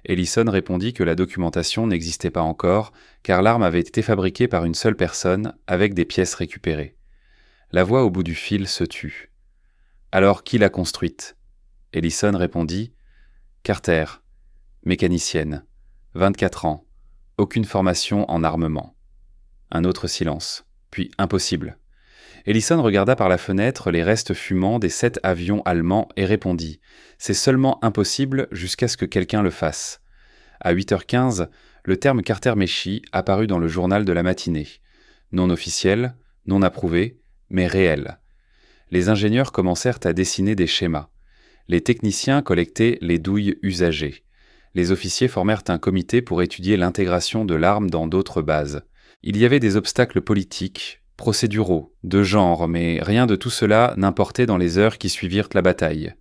Ellison répondit que la documentation n'existait pas encore, car l'arme avait été fabriquée par une seule personne, avec des pièces récupérées. La voix au bout du fil se tut. « Alors, qui l'a construite ?» Ellison répondit « Carter, mécanicienne, 24 ans, aucune formation en armement. » Un autre silence, puis « Impossible !» Ellison regarda par la fenêtre les restes fumants des 7 avions allemands et répondit « C'est seulement impossible jusqu'à ce que quelqu'un le fasse. » À 8h15, le terme Carter-Mechy apparut dans le journal de la matinée. Non officiel, non approuvé, mais réel. Les ingénieurs commencèrent à dessiner des schémas. Les techniciens collectaient les douilles usagées. Les officiers formèrent un comité pour étudier l'intégration de l'arme dans d'autres bases. Il y avait des obstacles politiques, procéduraux, de genre, mais rien de tout cela n'importait dans les heures qui suivirent la bataille.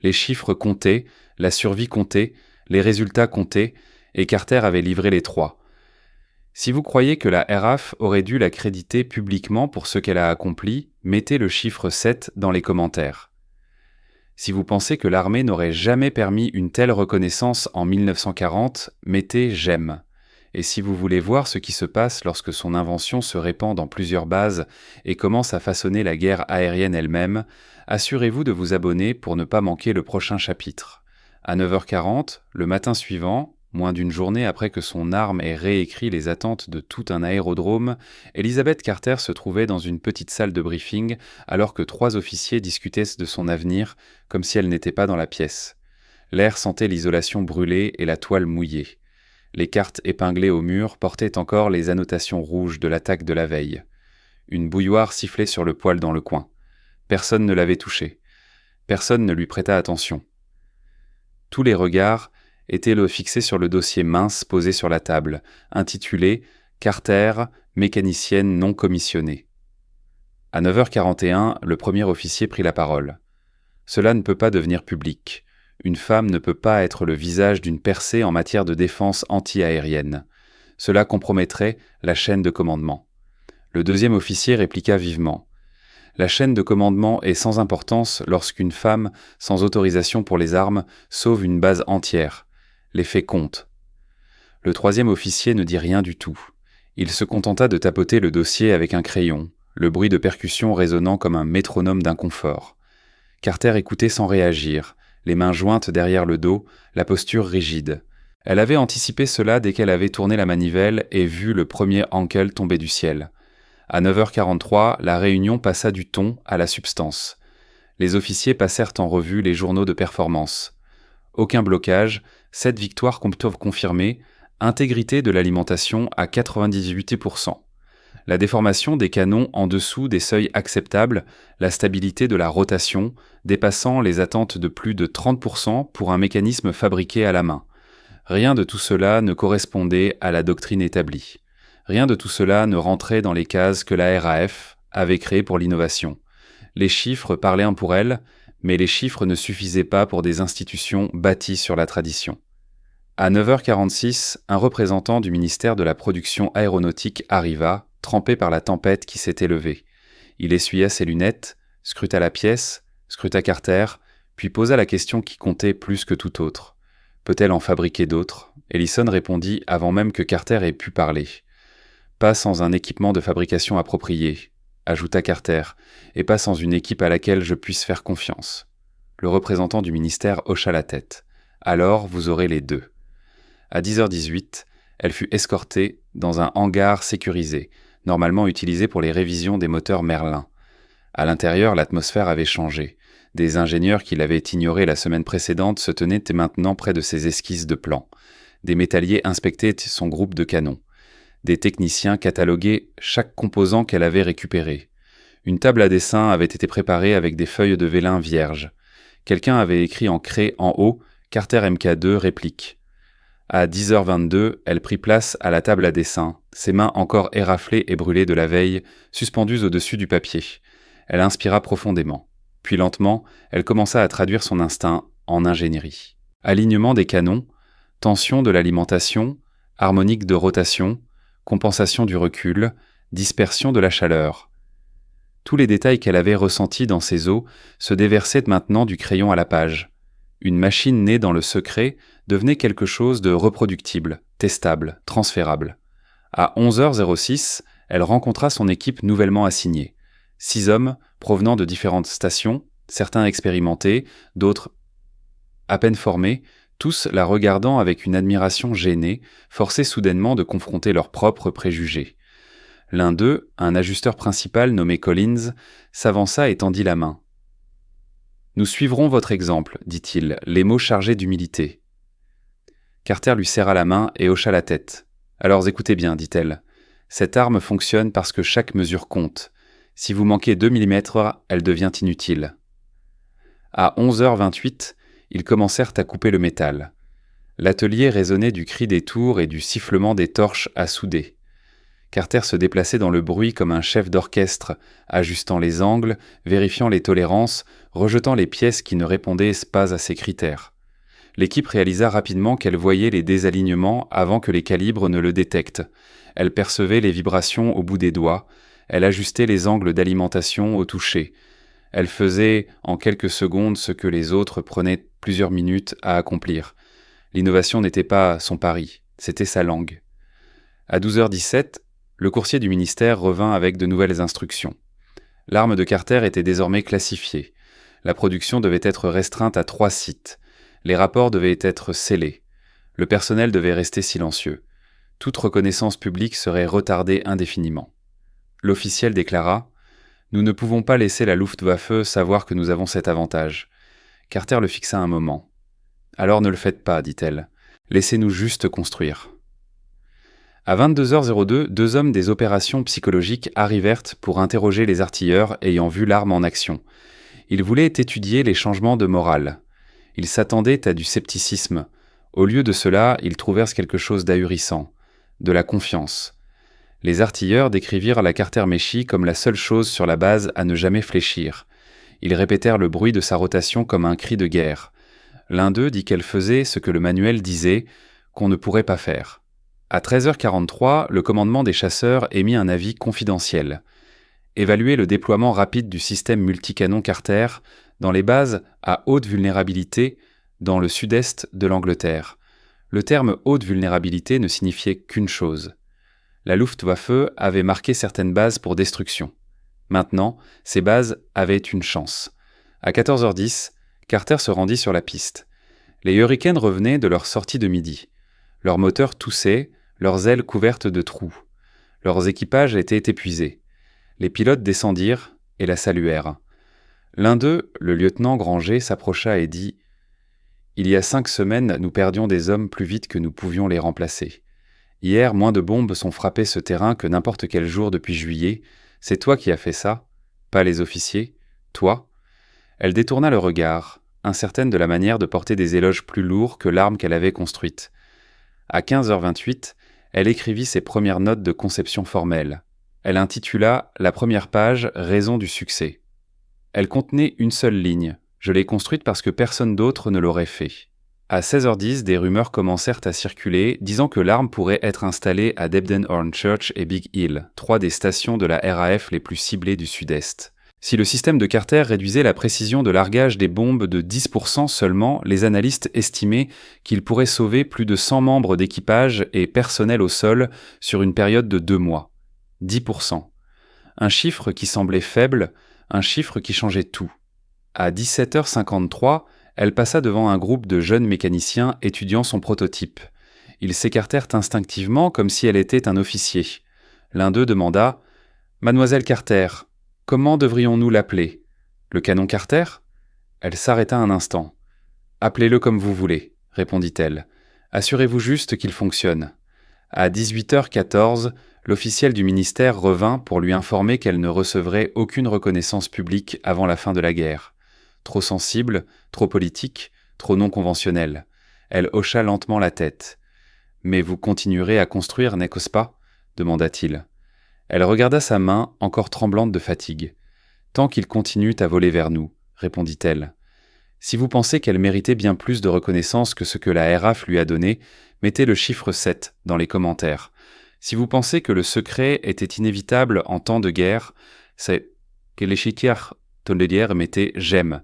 Les chiffres comptaient, la survie comptait, les résultats comptaient, et Carter avait livré les 3. Si vous croyez que la RAF aurait dû la créditer publiquement pour ce qu'elle a accompli, mettez le chiffre 7 dans les commentaires. Si vous pensez que l'armée n'aurait jamais permis une telle reconnaissance en 1940, mettez « j'aime ». Et si vous voulez voir ce qui se passe lorsque son invention se répand dans plusieurs bases et commence à façonner la guerre aérienne elle-même, assurez-vous de vous abonner pour ne pas manquer le prochain chapitre. À 9h40, le matin suivant, moins d'une journée après que son arme ait réécrit les attentes de tout un aérodrome, Elizabeth Carter se trouvait dans une petite salle de briefing alors que 3 officiers discutaient de son avenir comme si elle n'était pas dans la pièce. L'air sentait l'isolation brûlée et la toile mouillée. Les cartes épinglées au mur portaient encore les annotations rouges de l'attaque de la veille. Une bouilloire sifflait sur le poêle dans le coin. Personne ne l'avait touchée. Personne ne lui prêta attention. Tous les regards étaient fixés sur le dossier mince posé sur la table, intitulé « Carter, mécanicienne non commissionnée ». À 9h41, le premier officier prit la parole. « Cela ne peut pas devenir public. Une femme ne peut pas être le visage d'une percée en matière de défense anti-aérienne. Cela compromettrait la chaîne de commandement. » Le deuxième officier répliqua vivement. « La chaîne de commandement est sans importance lorsqu'une femme, sans autorisation pour les armes, sauve une base entière. Les faits comptent. » Le troisième officier ne dit rien du tout. Il se contenta de tapoter le dossier avec un crayon, le bruit de percussion résonnant comme un métronome d'inconfort. Carter écoutait sans réagir, les mains jointes derrière le dos, la posture rigide. Elle avait anticipé cela dès qu'elle avait tourné la manivelle et vu le premier Ankel tomber du ciel. À 9h43, la réunion passa du ton à la substance. Les officiers passèrent en revue les journaux de performance. Aucun blocage, 7 victoires confirmées, intégrité de l'alimentation à 98%. La déformation des canons en dessous des seuils acceptables, la stabilité de la rotation, dépassant les attentes de plus de 30% pour un mécanisme fabriqué à la main. Rien de tout cela ne correspondait à la doctrine établie. Rien de tout cela ne rentrait dans les cases que la RAF avait créées pour l'innovation. Les chiffres parlaient un pour elles, mais les chiffres ne suffisaient pas pour des institutions bâties sur la tradition. À 9h46, un représentant du ministère de la Production aéronautique arriva, trempé par la tempête qui s'était levée. Il essuya ses lunettes, scruta la pièce, scruta Carter, puis posa la question qui comptait plus que tout autre. Peut-elle en fabriquer d'autres ? Ellison répondit avant même que Carter ait pu parler. Pas sans un équipement de fabrication approprié, ajouta Carter, et pas sans une équipe à laquelle je puisse faire confiance. Le représentant du ministère hocha la tête. Alors vous aurez les 2. À 10h18, elle fut escortée dans un hangar sécurisé, normalement utilisé pour les révisions des moteurs Merlin. À l'intérieur, l'atmosphère avait changé. Des ingénieurs qui l'avaient ignoré la semaine précédente se tenaient maintenant près de ses esquisses de plans. Des métalliers inspectaient son groupe de canons. Des techniciens cataloguaient chaque composant qu'elle avait récupéré. Une table à dessin avait été préparée avec des feuilles de vélin vierges. Quelqu'un avait écrit en craie en haut « Carter Mk2 réplique ». À 10h22, elle prit place à la table à dessin, ses mains encore éraflées et brûlées de la veille, suspendues au-dessus du papier. Elle inspira profondément. Puis lentement, elle commença à traduire son instinct en ingénierie. Alignement des canons, tension de l'alimentation, harmonique de rotation, compensation du recul, dispersion de la chaleur. Tous les détails qu'elle avait ressentis dans ses os se déversaient maintenant du crayon à la page. Une machine née dans le secret devenait quelque chose de reproductible, testable, transférable. À 11h06, elle rencontra son équipe nouvellement assignée. 6 hommes provenant de différentes stations, certains expérimentés, d'autres à peine formés, tous la regardant avec une admiration gênée, forcés soudainement de confronter leurs propres préjugés. L'un d'eux, un ajusteur principal nommé Collins, s'avança et tendit la main. « Nous suivrons votre exemple, dit-il, les mots chargés d'humilité. » Carter lui serra la main et hocha la tête. « Alors écoutez bien, dit-elle. Cette arme fonctionne parce que chaque mesure compte. Si vous manquez 2 mm, elle devient inutile. » À 11h28, ils commencèrent à couper le métal. L'atelier résonnait du cri des tours et du sifflement des torches à souder. Carter se déplaçait dans le bruit comme un chef d'orchestre, ajustant les angles, vérifiant les tolérances, rejetant les pièces qui ne répondaient pas à ses critères. L'équipe réalisa rapidement qu'elle voyait les désalignements avant que les calibres ne le détectent. Elle percevait les vibrations au bout des doigts, elle ajustait les angles d'alimentation au toucher. Elle faisait en quelques secondes ce que les autres prenaient plusieurs minutes à accomplir. L'innovation n'était pas son pari, c'était sa langue. À 12h17, le coursier du ministère revint avec de nouvelles instructions. L'arme de Carter était désormais classifiée. La production devait être restreinte à 3 sites. Les rapports devaient être scellés. Le personnel devait rester silencieux. Toute reconnaissance publique serait retardée indéfiniment. L'officiel déclara « Nous ne pouvons pas laisser la Luftwaffe savoir que nous avons cet avantage. » Carter le fixa un moment. « Alors ne le faites pas, dit-elle. Laissez-nous juste construire. » À 22h02, 2 hommes des opérations psychologiques arrivèrent pour interroger les artilleurs ayant vu l'arme en action. Ils voulaient étudier les changements de morale. Ils s'attendaient à du scepticisme. Au lieu de cela, ils trouvèrent quelque chose d'ahurissant, de la confiance. Les artilleurs décrivirent la Carter-Mechie comme la seule chose sur la base à ne jamais fléchir. Ils répétèrent le bruit de sa rotation comme un cri de guerre. L'un d'eux dit qu'elle faisait ce que le manuel disait qu'on ne pourrait pas faire. À 13h43, le commandement des chasseurs émit un avis confidentiel. Évaluer le déploiement rapide du système multicanon Carter dans les bases à haute vulnérabilité dans le sud-est de l'Angleterre. Le terme haute vulnérabilité ne signifiait qu'une chose. La Luftwaffe avait marqué certaines bases pour destruction. Maintenant, ces bases avaient une chance. À 14h10, Carter se rendit sur la piste. Les Hurricanes revenaient de leur sortie de midi. Leurs moteurs toussaient, leurs ailes couvertes de trous. Leurs équipages étaient épuisés. Les pilotes descendirent et la saluèrent. L'un d'eux, le lieutenant Granger, s'approcha et dit « Il y a 5 semaines, nous perdions des hommes plus vite que nous pouvions les remplacer. Hier, moins de bombes sont frappées ce terrain que n'importe quel jour depuis juillet. C'est toi qui as fait ça, pas les officiers, toi. » Elle détourna le regard, incertaine de la manière de porter des éloges plus lourds que l'arme qu'elle avait construite. À 15h28, elle écrivit ses premières notes de conception formelle. Elle intitula la première page « Raison du succès ». Elle contenait une seule ligne. Je l'ai construite parce que personne d'autre ne l'aurait fait. À 16h10, des rumeurs commencèrent à circuler, disant que l'arme pourrait être installée à Debden Hornchurch et Big Hill, 3 des stations de la RAF les plus ciblées du Sud-Est. Si le système de Carter réduisait la précision de largage des bombes de 10% seulement, les analystes estimaient qu'il pourrait sauver plus de 100 membres d'équipage et personnel au sol sur une période de 2 mois. 10%. Un chiffre qui semblait faible, un chiffre qui changeait tout. À 17h53, elle passa devant un groupe de jeunes mécaniciens étudiant son prototype. Ils s'écartèrent instinctivement comme si elle était un officier. L'un d'eux demanda « Mademoiselle Carter, Comment devrions-nous l'appeler? Le canon Carter? Elle s'arrêta un instant. Appelez-le comme vous voulez, répondit-elle. Assurez-vous juste qu'il fonctionne. À 18h14, l'officiel du ministère revint pour lui informer qu'elle ne recevrait aucune reconnaissance publique avant la fin de la guerre. Trop sensible, trop politique, trop non conventionnelle. Elle hocha lentement la tête. « Mais vous continuerez à construire, n'est-ce pas ?» demanda-t-il. Elle regarda sa main, encore tremblante de fatigue. « Tant qu'il continue à voler vers nous, » répondit-elle. Si vous pensez qu'elle méritait bien plus de reconnaissance que ce que la RAF lui a donné, mettez le chiffre 7 dans les commentaires. Si vous pensez que le secret était inévitable en temps de guerre, c'est que les chiquières tondelières mettez j'aime.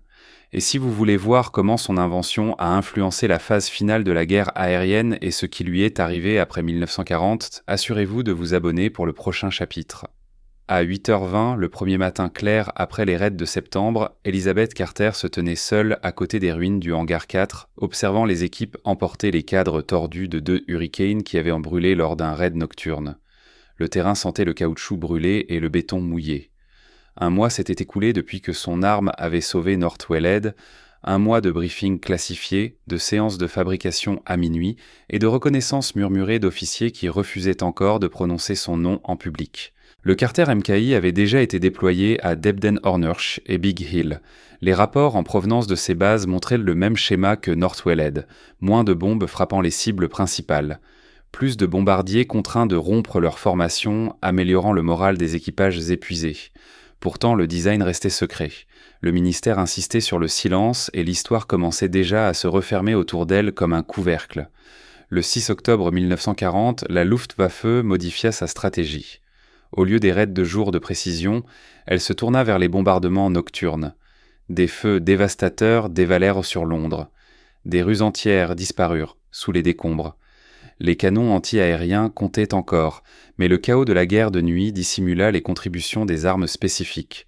Et si vous voulez voir comment son invention a influencé la phase finale de la guerre aérienne et ce qui lui est arrivé après 1940, assurez-vous de vous abonner pour le prochain chapitre. À 8h20, le premier matin clair après les raids de septembre, Elizabeth Carter se tenait seule à côté des ruines du hangar 4, observant les équipes emporter les cadres tordus de 2 Hurricanes qui avaient brûlé lors d'un raid nocturne. Le terrain sentait le caoutchouc brûlé et le béton mouillé. Un mois s'était écoulé depuis que son arme avait sauvé North Wellhead, un mois de briefings classifiés, de séances de fabrication à minuit et de reconnaissances murmurées d'officiers qui refusaient encore de prononcer son nom en public. Le Carter MKI avait déjà été déployé à Debden-Ornursh et Big Hill. Les rapports en provenance de ces bases montraient le même schéma que North Wellhead, moins de bombes frappant les cibles principales. Plus de bombardiers contraints de rompre leur formation, améliorant le moral des équipages épuisés. Pourtant, le design restait secret. Le ministère insistait sur le silence et l'histoire commençait déjà à se refermer autour d'elle comme un couvercle. Le 6 octobre 1940, la Luftwaffe modifia sa stratégie. Au lieu des raids de jour de précision, elle se tourna vers les bombardements nocturnes. Des feux dévastateurs dévalèrent sur Londres. Des rues entières disparurent sous les décombres. Les canons anti-aériens comptaient encore, mais le chaos de la guerre de nuit dissimula les contributions des armes spécifiques.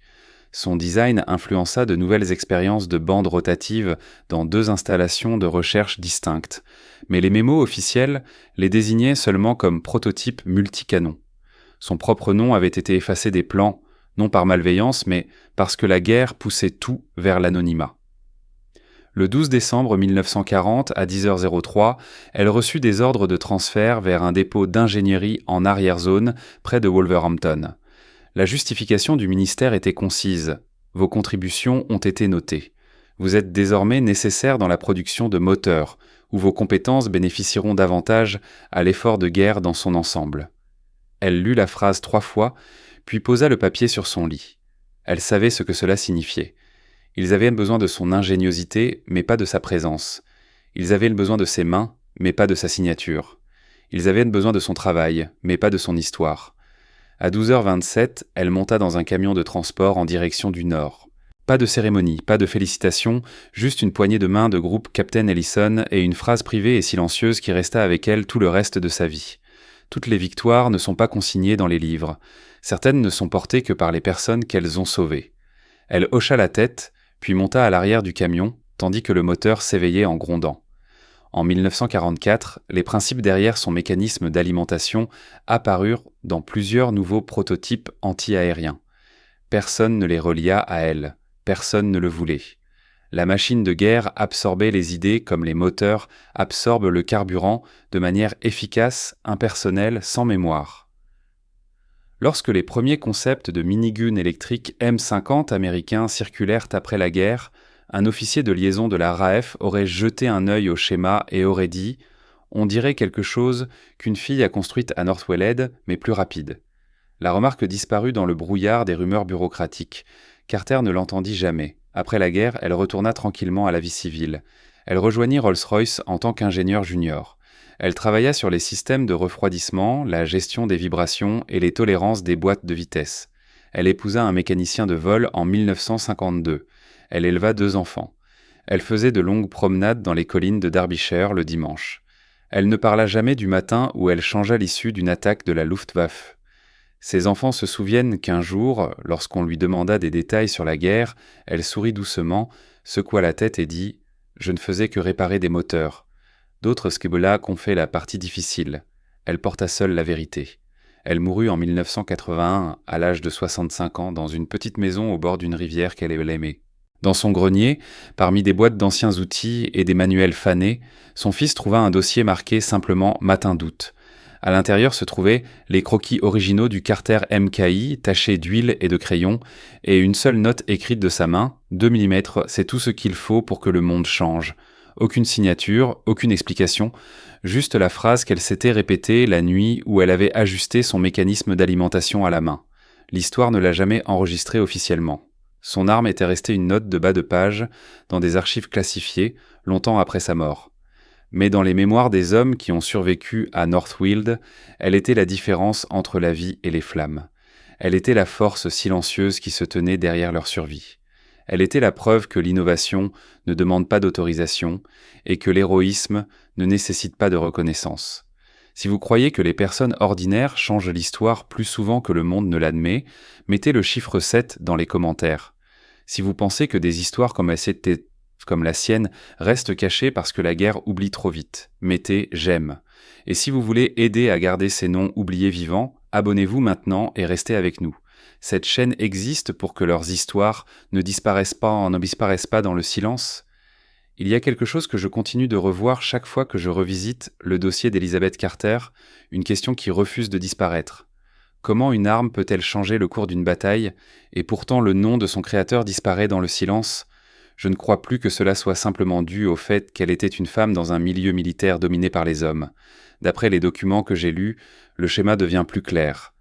Son design influença de nouvelles expériences de bandes rotatives dans 2 installations de recherche distinctes, mais les mémos officiels les désignaient seulement comme prototypes multicanons. Son propre nom avait été effacé des plans, non par malveillance, mais parce que la guerre poussait tout vers l'anonymat. Le 12 décembre 1940, à 10h03, elle reçut des ordres de transfert vers un dépôt d'ingénierie en arrière-zone près de Wolverhampton. La justification du ministère était concise. Vos contributions ont été notées. Vous êtes désormais nécessaire dans la production de moteurs, où vos compétences bénéficieront davantage à l'effort de guerre dans son ensemble. Elle lut la phrase 3 fois, puis posa le papier sur son lit. Elle savait ce que cela signifiait. Ils avaient besoin de son ingéniosité, mais pas de sa présence. Ils avaient besoin de ses mains, mais pas de sa signature. Ils avaient besoin de son travail, mais pas de son histoire. À 12h27, elle monta dans un camion de transport en direction du nord. Pas de cérémonie, pas de félicitations, juste une poignée de main de groupe Captain Ellison et une phrase privée et silencieuse qui resta avec elle tout le reste de sa vie. Toutes les victoires ne sont pas consignées dans les livres. Certaines ne sont portées que par les personnes qu'elles ont sauvées. Elle hocha la tête, puis monta à l'arrière du camion, tandis que le moteur s'éveillait en grondant. En 1944, les principes derrière son mécanisme d'alimentation apparurent dans plusieurs nouveaux prototypes anti-aériens. Personne ne les relia à elle, personne ne le voulait. La machine de guerre absorbait les idées comme les moteurs absorbent le carburant de manière efficace, impersonnelle, sans mémoire. Lorsque les premiers concepts de minigun électriques M50 américains circulèrent après la guerre, un officier de liaison de la RAF aurait jeté un œil au schéma et aurait dit « On dirait quelque chose qu'une fille a construite à North Wellhead, mais plus rapide ». La remarque disparut dans le brouillard des rumeurs bureaucratiques. Carter ne l'entendit jamais. Après la guerre, elle retourna tranquillement à la vie civile. Elle rejoignit Rolls-Royce en tant qu'ingénieure junior. Elle travailla sur les systèmes de refroidissement, la gestion des vibrations et les tolérances des boîtes de vitesse. Elle épousa un mécanicien de vol en 1952. Elle éleva 2 enfants. Elle faisait de longues promenades dans les collines de Derbyshire le dimanche. Elle ne parla jamais du matin où elle changea l'issue d'une attaque de la Luftwaffe. Ses enfants se souviennent qu'un jour, lorsqu'on lui demanda des détails sur la guerre, elle sourit doucement, secoua la tête et dit « Je ne faisais que réparer des moteurs ». D'autres Skibbolak ont fait la partie difficile. Elle porta seule la vérité. Elle mourut en 1981, à l'âge de 65 ans, dans une petite maison au bord d'une rivière qu'elle aimait. Dans son grenier, parmi des boîtes d'anciens outils et des manuels fanés, son fils trouva un dossier marqué simplement Matin d'août. À l'intérieur se trouvaient les croquis originaux du Carter MKI, tachés d'huile et de crayon, et une seule note écrite de sa main, 2 mm, c'est tout ce qu'il faut pour que le monde change. Aucune signature, aucune explication, juste la phrase qu'elle s'était répétée la nuit où elle avait ajusté son mécanisme d'alimentation à la main. L'histoire ne l'a jamais enregistrée officiellement. Son arme était restée une note de bas de page dans des archives classifiées, longtemps après sa mort. Mais dans les mémoires des hommes qui ont survécu à Northfield, elle était la différence entre la vie et les flammes. Elle était la force silencieuse qui se tenait derrière leur survie. Elle était la preuve que l'innovation ne demande pas d'autorisation et que l'héroïsme ne nécessite pas de reconnaissance. Si vous croyez que les personnes ordinaires changent l'histoire plus souvent que le monde ne l'admet, mettez le chiffre 7 dans les commentaires. Si vous pensez que des histoires comme la sienne restent cachées parce que la guerre oublie trop vite, mettez j'aime. Et si vous voulez aider à garder ces noms oubliés vivants, abonnez-vous maintenant et restez avec nous. Cette chaîne existe pour que leurs histoires ne disparaissent pas dans le silence. Il y a quelque chose que je continue de revoir chaque fois que je revisite le dossier d'Elizabeth Carter, une question qui refuse de disparaître. Comment une arme peut-elle changer le cours d'une bataille, et pourtant le nom de son créateur disparaît dans le silence ? Je ne crois plus que cela soit simplement dû au fait qu'elle était une femme dans un milieu militaire dominé par les hommes. D'après les documents que j'ai lus, le schéma devient plus clair.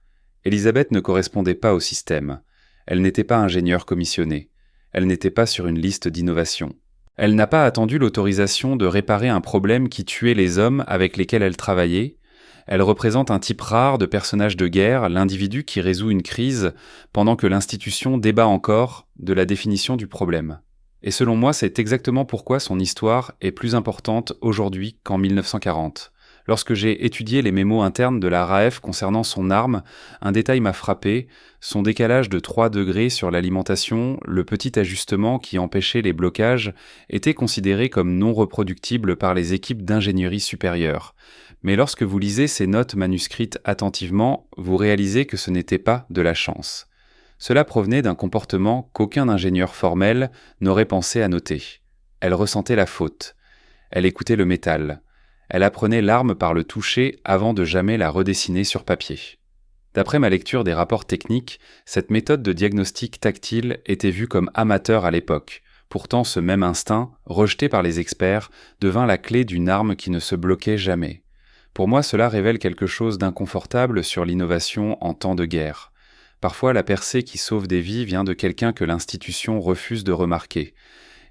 Elizabeth ne correspondait pas au système. Elle n'était pas ingénieure commissionnée. Elle n'était pas sur une liste d'innovation. Elle n'a pas attendu l'autorisation de réparer un problème qui tuait les hommes avec lesquels elle travaillait. Elle représente un type rare de personnage de guerre, l'individu qui résout une crise pendant que l'institution débat encore de la définition du problème. Et selon moi, c'est exactement pourquoi son histoire est plus importante aujourd'hui qu'en 1940. Lorsque j'ai étudié les mémos internes de la RAF concernant son arme, un détail m'a frappé, son décalage de 3 degrés sur l'alimentation, le petit ajustement qui empêchait les blocages, étaient considérés comme non reproductibles par les équipes d'ingénierie supérieure. Mais lorsque vous lisez ces notes manuscrites attentivement, vous réalisez que ce n'était pas de la chance. Cela provenait d'un comportement qu'aucun ingénieur formel n'aurait pensé à noter. Elle ressentait la faute. Elle écoutait le métal. Elle apprenait l'arme par le toucher avant de jamais la redessiner sur papier. D'après ma lecture des rapports techniques, cette méthode de diagnostic tactile était vue comme amateur à l'époque. Pourtant, ce même instinct, rejeté par les experts, devint la clé d'une arme qui ne se bloquait jamais. Pour moi, cela révèle quelque chose d'inconfortable sur l'innovation en temps de guerre. Parfois, la percée qui sauve des vies vient de quelqu'un que l'institution refuse de remarquer.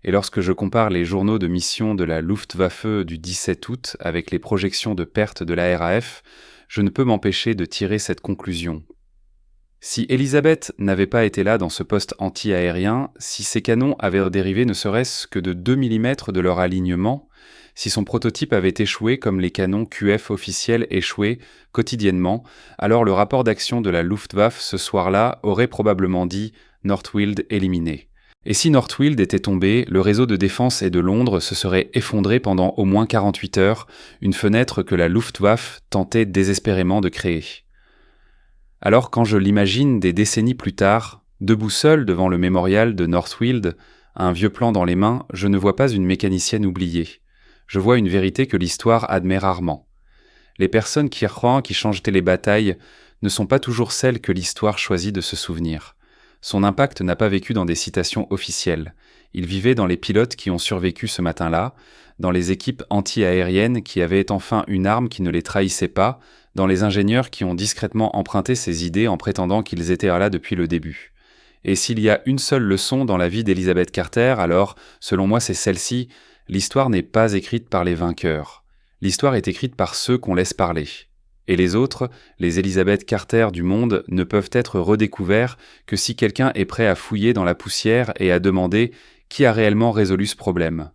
Et lorsque je compare les journaux de mission de la Luftwaffe du 17 août avec les projections de pertes de la RAF, je ne peux m'empêcher de tirer cette conclusion. Si Elizabeth n'avait pas été là dans ce poste anti-aérien, si ses canons avaient dérivé ne serait-ce que de 2 mm de leur alignement, si son prototype avait échoué comme les canons QF officiels échouaient quotidiennement, alors le rapport d'action de la Luftwaffe ce soir-là aurait probablement dit « Northfield éliminé ». Et si Northfield était tombé, le réseau de défense et de Londres se serait effondré pendant au moins 48 heures, une fenêtre que la Luftwaffe tentait désespérément de créer. Alors quand je l'imagine des décennies plus tard, debout seul devant le mémorial de Northfield, un vieux plan dans les mains, je ne vois pas une mécanicienne oubliée. Je vois une vérité que l'histoire admet rarement. Les personnes qui croient, qui changent les batailles, ne sont pas toujours celles que l'histoire choisit de se souvenir. Son impact n'a pas vécu dans des citations officielles. Il vivait dans les pilotes qui ont survécu ce matin-là, dans les équipes anti-aériennes qui avaient enfin une arme qui ne les trahissait pas, dans les ingénieurs qui ont discrètement emprunté ces idées en prétendant qu'ils étaient là depuis le début. Et s'il y a une seule leçon dans la vie d'Elizabeth Carter, alors, selon moi, c'est celle-ci, l'histoire n'est pas écrite par les vainqueurs. L'histoire est écrite par ceux qu'on laisse parler. Et les autres, les Elizabeth Carter du monde, ne peuvent être redécouverts que si quelqu'un est prêt à fouiller dans la poussière et à demander qui a réellement résolu ce problème.